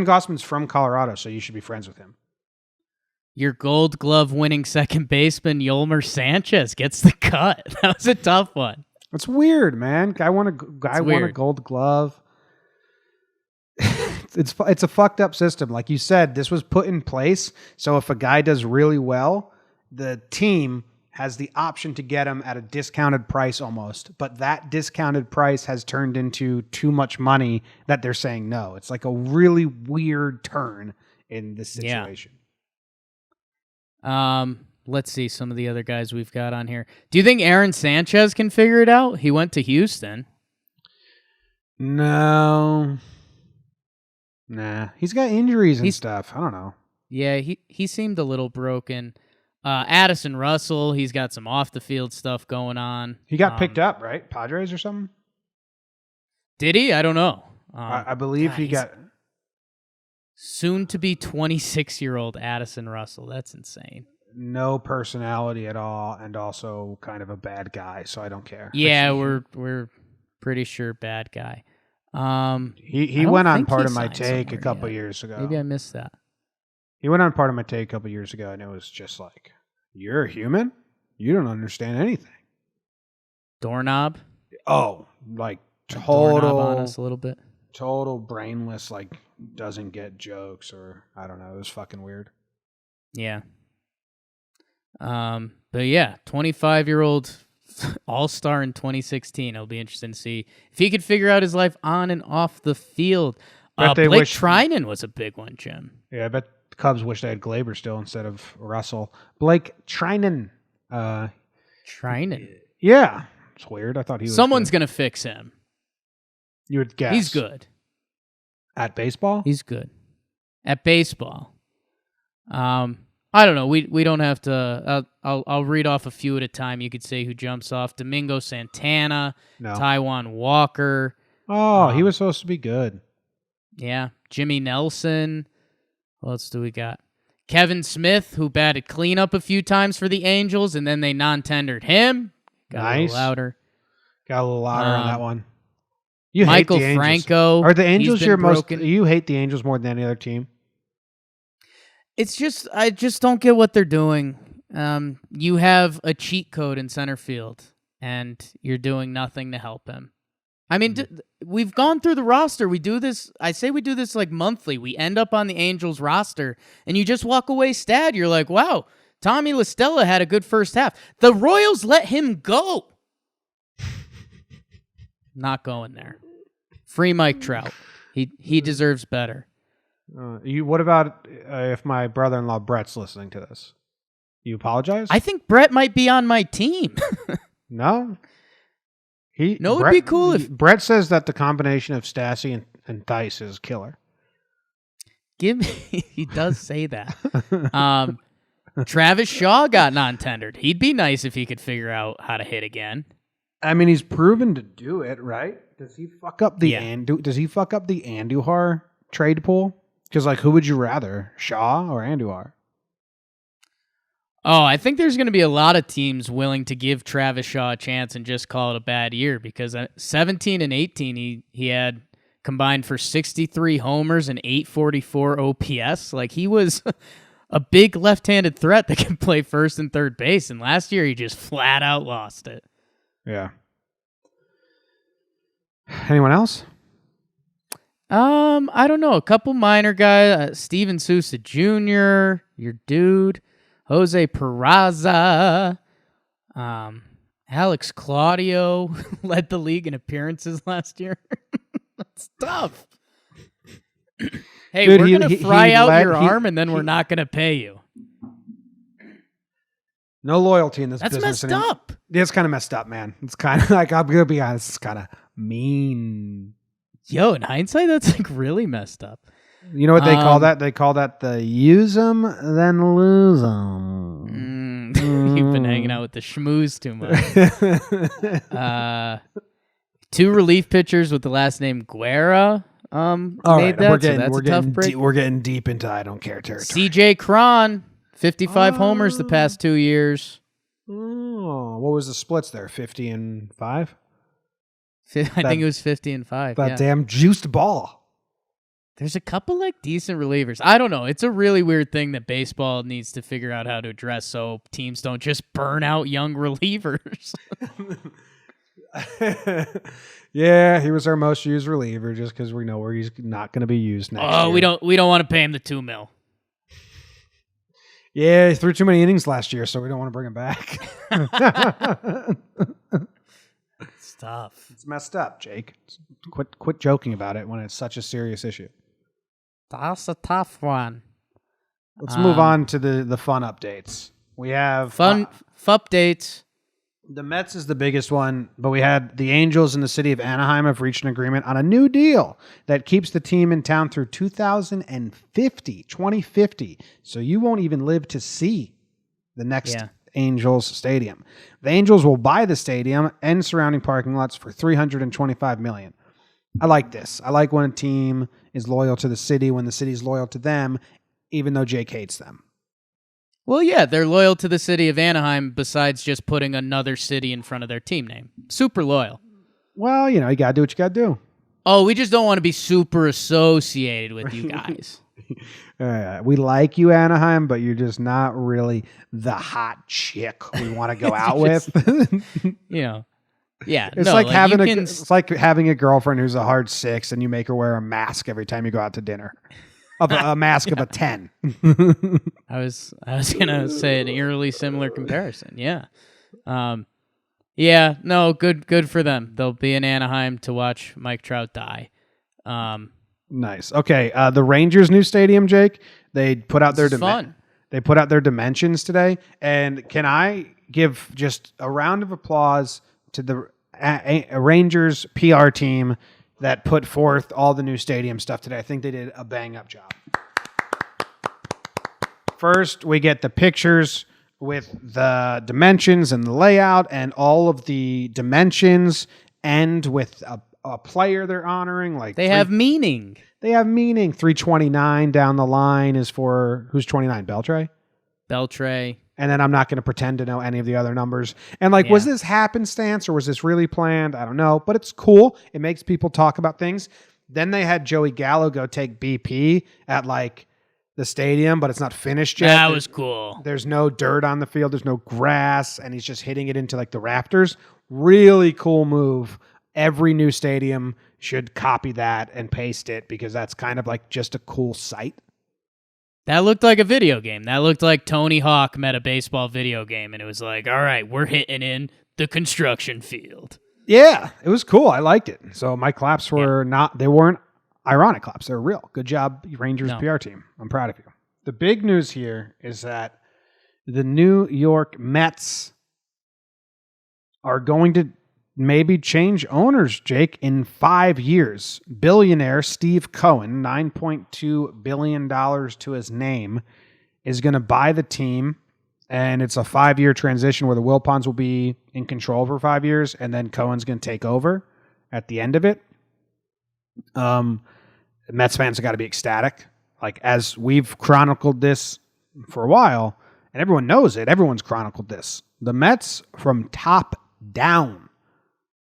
Gossman's from Colorado, so you should be friends with him. Your Gold Glove winning second baseman Yolmer Sanchez gets the cut. That was a tough one. It's weird, man. Guy won a Gold Glove. It's a fucked up system. Like you said, this was put in place so if a guy does really well, the team has the option to get him at a discounted price almost. But that discounted price has turned into too much money that they're saying no. It's like a really weird turn in this situation. Yeah. Let's see some of the other guys we've got on here. Do you think Aaron Sanchez can figure it out? He went to Houston. No. Nah. He's got injuries and stuff. I don't know. Yeah, he seemed a little broken. Addison Russell, he's got some off the field stuff going on. He got picked up, right? Padres or something? Did he? I don't know. I believe he got soon to be 26-year-old Addison Russell. That's insane. No personality at all, and also kind of a bad guy, so I don't care. Yeah, we're Pretty sure bad guy. He I went don't on think part he of my signed take a somewhere couple yet. years ago. Maybe I missed that. He went on part of my take a couple years ago, and it was just like, "You're a human. You don't understand anything." Doorknob. Oh, like Doorknob on us a little bit. total brainless. Like doesn't get jokes, or I don't know. It was fucking weird. Yeah. But yeah, 25-year-old all-star in 2016. It'll be interesting to see if he could figure out his life on and off the field. Bet they Blake wish- Trinan was a big one, Jim. Yeah, I bet the Cubs wish they had Glaber still instead of Russell. Blake Trinan. Trinan. Yeah, it's weird. I thought he was. Someone's good. going to fix him. You would guess. He's good. At baseball? He's good. At baseball. I don't know. We don't have to. I'll read off a few at a time. You could say who jumps off. Domingo Santana, No. Taijuan Walker. Oh, he was supposed to be good. Yeah, Jimmy Nelson. What else do we got? Kevin Smith, who batted cleanup a few times for the Angels, and then they non-tendered him. Got a little louder. Got a little louder on that one. You Michael hate the Angels. Franco. Are the Angels he's your been most? broken. You hate the Angels more than any other team. It's just I just don't get what they're doing. You have a cheat code in center field, and you're doing nothing to help him. I mean, we've gone through the roster. We do this. I say we do this like monthly. We end up on the Angels roster, and you just walk away sad. You're like, wow, Tommy La Stella had a good first half. The Royals let him go. Not going there. Free Mike Trout. He deserves better. What about if my brother-in-law Brett's listening to this? You apologize? I think Brett might be on my team. No. It'd be cool if Brett says that the combination of Stassi and Theis is killer. He does say that. Travis Shaw got non-tendered. He'd be nice if he could figure out how to hit again. I mean, he's proven to do it, right? Does he fuck up the Andujar trade pool? Because, like, who would you rather, Shaw or Andujar? Oh, I think there's going to be a lot of teams willing to give Travis Shaw a chance and just call it a bad year because 17 and 18, he had combined for 63 homers and 844 OPS. Like, he was a big left-handed threat that can play first and third base, and last year he just flat out lost it. Yeah. Anyone else? I don't know. A couple minor guys. Steven Sousa Jr., your dude. Jose Peraza. Alex Claudio led the league in appearances last year. That's tough. Hey, Dude, we're going to fry out your arm, and then we're not going to pay you. No loyalty in this That's business. That's messed up. Yeah, it's kind of messed up, man. It's kind of like, I'm going to be honest, it's kind of mean. Yo, in hindsight, that's like really messed up. You know what they call that? They call that the use 'em, then lose 'em. You've been hanging out with the schmooze too much. 2 relief pitchers with the last name Guerra made that. We're getting deep into I don't care territory. CJ Cron, 55 homers the past 2 years. Oh, what was the splits there? 50 and 5? I think it was 50 and 5. That damn juiced ball. There's a couple like decent relievers. I don't know. It's a really weird thing that baseball needs to figure out how to address so teams don't just burn out young relievers. Yeah, he was our most used reliever just because we know where he's not going to be used next year. we don't want to pay him the $2 million. Yeah, he threw too many innings last year, so we don't want to bring him back. It's tough. It's messed up, Jake. Quit joking about it when it's such a serious issue. That's a tough one. Let's move on to the fun updates. We have fun updates. The Mets is the biggest one, but we had the Angels and the city of Anaheim have reached an agreement on a new deal that keeps the team in town through 2050. So you won't even live to see the next Angels stadium. The Angels will buy the stadium and surrounding parking lots for $325 million. I like this. I like when a team is loyal to the city, when the city's loyal to them, even though Jake hates them. Well, yeah, they're loyal to the city of Anaheim besides just putting another city in front of their team name. Super loyal. Well, you got to do what you got to do. Oh, we just don't want to be super associated with you guys. We like you, Anaheim, but you're just not really the hot chick we want to go out with. Yeah, it's like having a girlfriend who's a hard 6, and you make her wear a mask every time you go out to dinner. A mask of a 10. I was gonna say an eerily similar comparison. Yeah. Yeah, no, good for them. They'll be in Anaheim to watch Mike Trout die. Nice. Okay, the Rangers' new stadium, Jake. They put out They put out their dimensions today, and can I give just a round of applause to the Rangers PR team that put forth all the new stadium stuff today? I think they did a bang-up job. First, we get the pictures with the dimensions and the layout, and all of the dimensions end with a player they're honoring. Like they have meaning. They have meaning. 329 down the line is for who's 29? Beltre. And then I'm not going to pretend to know any of the other numbers. And was this happenstance or was this really planned? I don't know, but it's cool. It makes people talk about things. Then they had Joey Gallo go take BP at the stadium, but it's not finished yet. That was cool. There's no dirt on the field. There's no grass, and he's just hitting it into the rafters. Really cool move. Every new stadium should copy that and paste it because that's kind of just a cool sight. That looked like a video game. That looked like Tony Hawk met a baseball video game, and it was like, all right, we're hitting in the construction field. Yeah, it was cool. I liked it. So my claps they weren't ironic claps. They're real. Good job, Rangers PR team. I'm proud of you. The big news here is that the New York Mets are going to maybe change owners, Jake, in 5 years. Billionaire Steve Cohen, $9.2 billion to his name, is going to buy the team, and it's a 5-year transition where the Wilpons will be in control for 5 years, and then Cohen's going to take over at the end of it. Mets fans have got to be ecstatic. As we've chronicled this for a while, and everyone knows it, everyone's chronicled this. The Mets, from top down,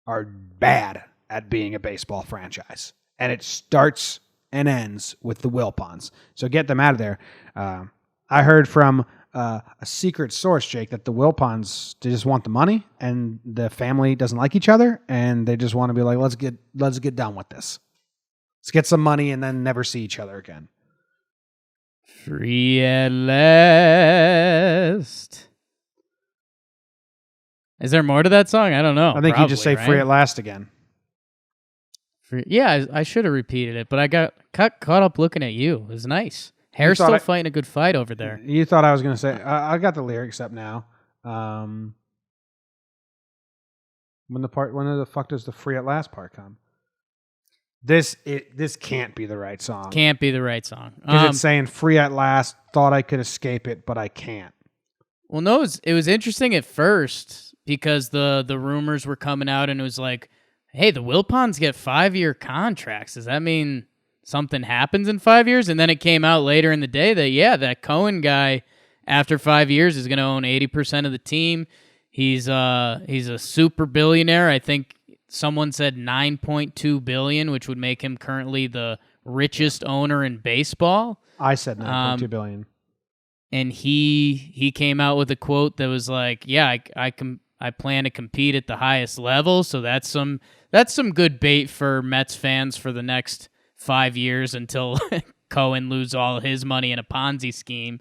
are bad at being a baseball franchise. And it starts and ends with the Wilpons. So get them out of there. I heard from a secret source, Jake, that the Wilpons, they just want the money, and the family doesn't like each other, and they just want to be like, let's get done with this. Let's get some money and then never see each other again. Free at last. Is there more to that song? I don't know. I think you just say free at last again. I should have repeated it, but I got caught up looking at you. It was nice. Hair's still fighting a good fight over there. You thought I was going to say, I got the lyrics up now. When the fuck does the free at last part come? This can't be the right song. Can't be the right song. Because it's saying free at last, thought I could escape it, but I can't. Well, no, it was interesting at first because the rumors were coming out and it was like, hey, the Wilpons get 5-year contracts. Does that mean something happens in 5 years? And then it came out later in the day that, that Cohen guy, after 5 years, is going to own 80% of the team. He's a super billionaire. I think someone said $9.2 billion, which would make him currently the richest owner in baseball. I said $9.2 billion. And he came out with a quote that was like, I plan to compete at the highest level. So that's some good bait for Mets fans for the next 5 years until Cohen loses all his money in a Ponzi scheme.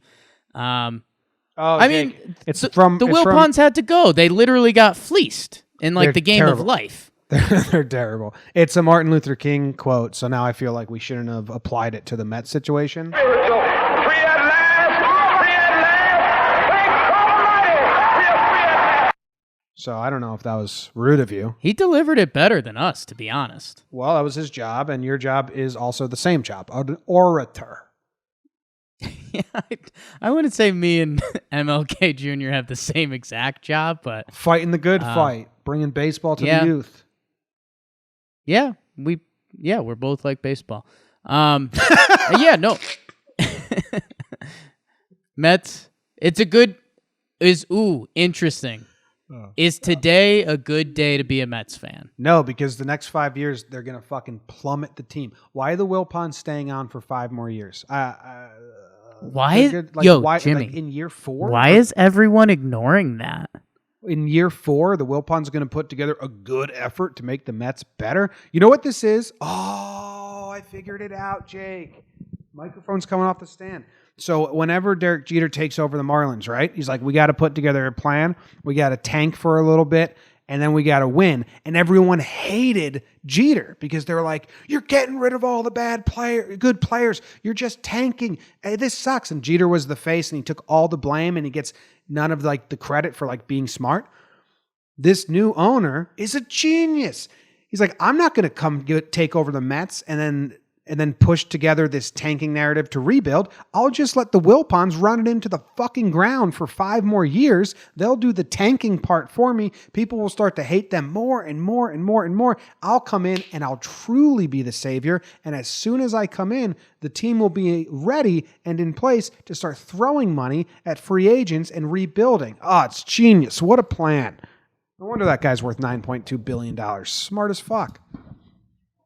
The Wilpons had to go. They literally got fleeced in the game of life. They're terrible. It's a Martin Luther King quote, so now I feel like we shouldn't have applied it to the Mets situation. So I don't know if that was rude of you. He delivered it better than us, to be honest. Well, that was his job, and your job is also the same job, an orator. Yeah, I wouldn't say me and MLK Jr. have the same exact job, but fighting the good fight, bringing baseball to the youth. Yeah, we're both like baseball. No. Mets, interesting. Is today a good day to be a Mets fan? No, because the next 5 years, they're going to fucking plummet the team. Why are the Wilpons staying on for 5 more years? Why is Jimmy? Like in year 4? Why is everyone ignoring that? In year 4, the Wilpons are going to put together a good effort to make the Mets better. You know what this is? Oh, I figured it out, Jake. Microphone's coming off the stand. So whenever Derek Jeter takes over the Marlins, right? He's like, we got to put together a plan. We got to tank for a little bit, and then we got to win. And everyone hated Jeter because they were like, you're getting rid of all the good players. You're just tanking. Hey, this sucks. And Jeter was the face, and he took all the blame, and he gets none of like the credit for like being smart. This new owner is a genius. He's like, I'm not going to take over the Mets and then push together this tanking narrative to rebuild. I'll just let the Wilpons run it into the fucking ground for 5 more years. They'll do the tanking part for me. People will start to hate them more and more and more and more. I'll come in and I'll truly be the savior. And as soon as I come in, the team will be ready and in place to start throwing money at free agents and rebuilding. Oh, it's genius. What a plan. No wonder that guy's worth $9.2 billion. Smart as fuck.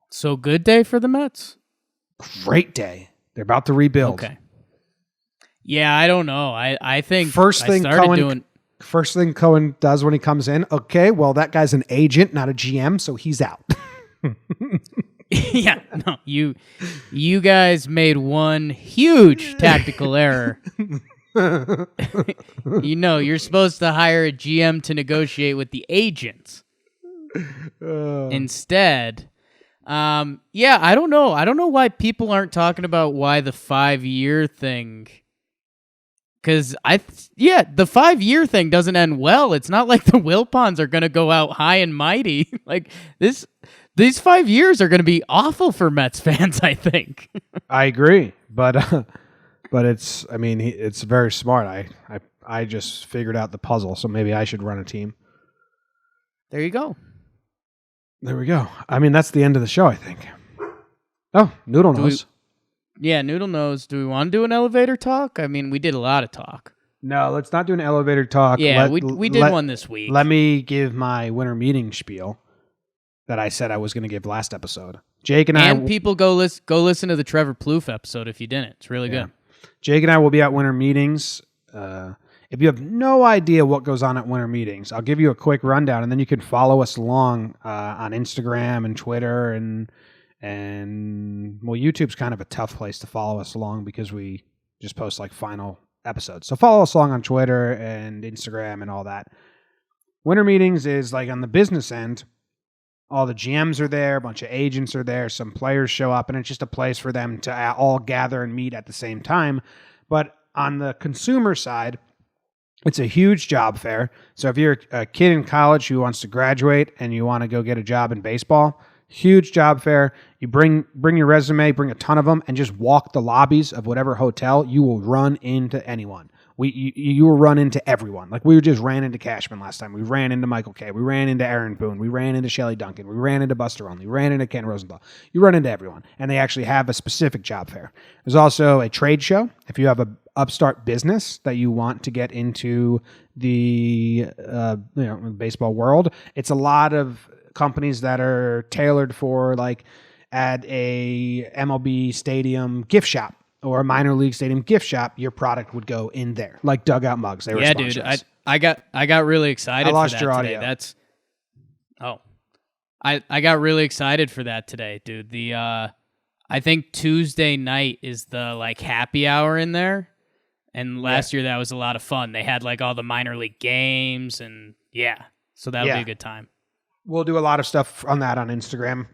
So good day for the Mets? Great day. They're about to rebuild. Okay. Yeah, I don't know. I think first thing Cohen does when he comes in, okay, well, that guy's an agent, not a GM, so he's out. Yeah, no, you guys made one huge tactical error. You're supposed to hire a GM to negotiate with the agents. Instead, I don't know. I don't know why people aren't talking about why the 5-year thing. Because the 5-year thing doesn't end well. It's not like the Wilpons are going to go out high and mighty. Like these 5 years are going to be awful for Mets fans, I think. I agree, but it's very smart. I just figured out the puzzle, so maybe I should run a team. There you go. There we go. I mean, that's the end of the show, I think. Oh, Noodle knows. Noodle knows. Do we want to do an elevator talk? I mean, we did a lot of talk. No, let's not do an elevator talk. Yeah, we did one this week. Let me give my winter meeting spiel that I said I was going to give last episode. Jake and people go listen to the Trevor Plouffe episode if you didn't. It's really good. Jake and I will be at winter meetings. If you have no idea what goes on at winter meetings, I'll give you a quick rundown, and then you can follow us along on Instagram and Twitter, and YouTube's kind of a tough place to follow us along because we just post like final episodes. So follow us along on Twitter and Instagram and all that. Winter meetings is like on the business end. All the GMs are there, a bunch of agents are there, some players show up, and it's just a place for them to all gather and meet at the same time. But on the consumer side, it's a huge job fair. So if you're a kid in college who wants to graduate and you want to go get a job in baseball, huge job fair. You bring your resume, bring a ton of them, and just walk the lobbies of whatever hotel. You will run into anyone. You will run into everyone. Like we just ran into Cashman last time. We ran into Michael Kay. We ran into Aaron Boone. We ran into Shelley Duncan. We ran into Buster Olney. We ran into Ken Rosenthal. You run into everyone, and they actually have a specific job fair. There's also a trade show. If you have a upstart business that you want to get into the baseball world, it's a lot of companies that are tailored for like at a MLB stadium gift shop or a minor league stadium gift shop. Your product would go in there, like Dugout Mugs. They were dude. I got really excited. I lost for that your today. audio. I got really excited for that today, dude. I think Tuesday night is the like happy hour in there. And last year that was a lot of fun. They had like all the minor league games and so that'll be a good time. We'll do a lot of stuff on that on Instagram.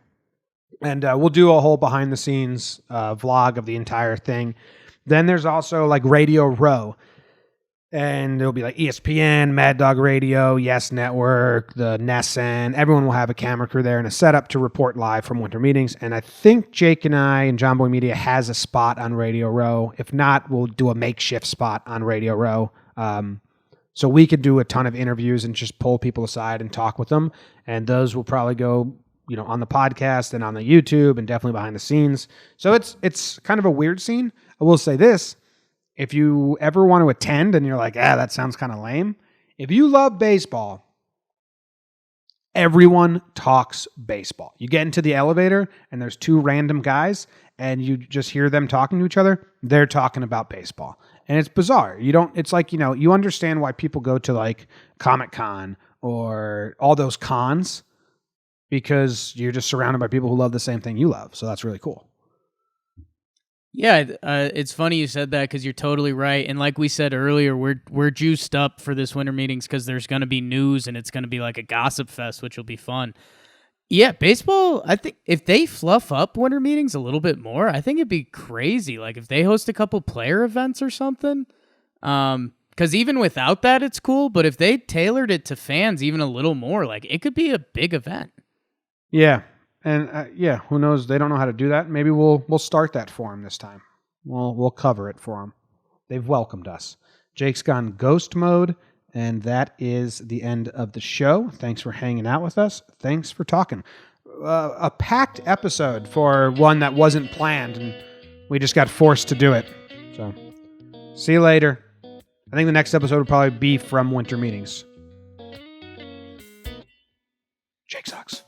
And we'll do a whole behind the scenes vlog of the entire thing. Then there's also like Radio Row. And it'll be like ESPN, Mad Dog Radio, Yes Network, the NESN. Everyone will have a camera crew there and a setup to report live from winter meetings. And I think Jake and I and JOMBOY Media has a spot on Radio Row. If not, we'll do a makeshift spot on Radio Row. So we could do a ton of interviews and just pull people aside and talk with them. And those will probably go, on the podcast and on the YouTube and definitely behind the scenes. So it's kind of a weird scene. I will say this. If you ever want to attend and you're like, that sounds kind of lame. If you love baseball everyone talks baseball. You get into the elevator and there's two random guys and you just hear them talking to each other. They're talking about baseball. And it's bizarre. It's like, you understand why people go to like Comic-Con or all those cons because you're just surrounded by people who love the same thing you love. So that's really cool. Yeah, it's funny you said that because you're totally right. And like we said earlier, we're juiced up for this winter meetings because there's going to be news and it's going to be like a gossip fest, which will be fun. Yeah, baseball, I think if they fluff up winter meetings a little bit more, I think it'd be crazy. Like if they host a couple player events or something, because even without that, it's cool. But if they tailored it to fans even a little more, like it could be a big event. Yeah. And who knows? They don't know how to do that. Maybe we'll start that for them this time. We'll cover it for them. They've welcomed us. Jake's gone ghost mode, and that is the end of the show. Thanks for hanging out with us. Thanks for talking. A packed episode for one that wasn't planned, and we just got forced to do it. So, see you later. I think the next episode will probably be from winter meetings. Jake sucks.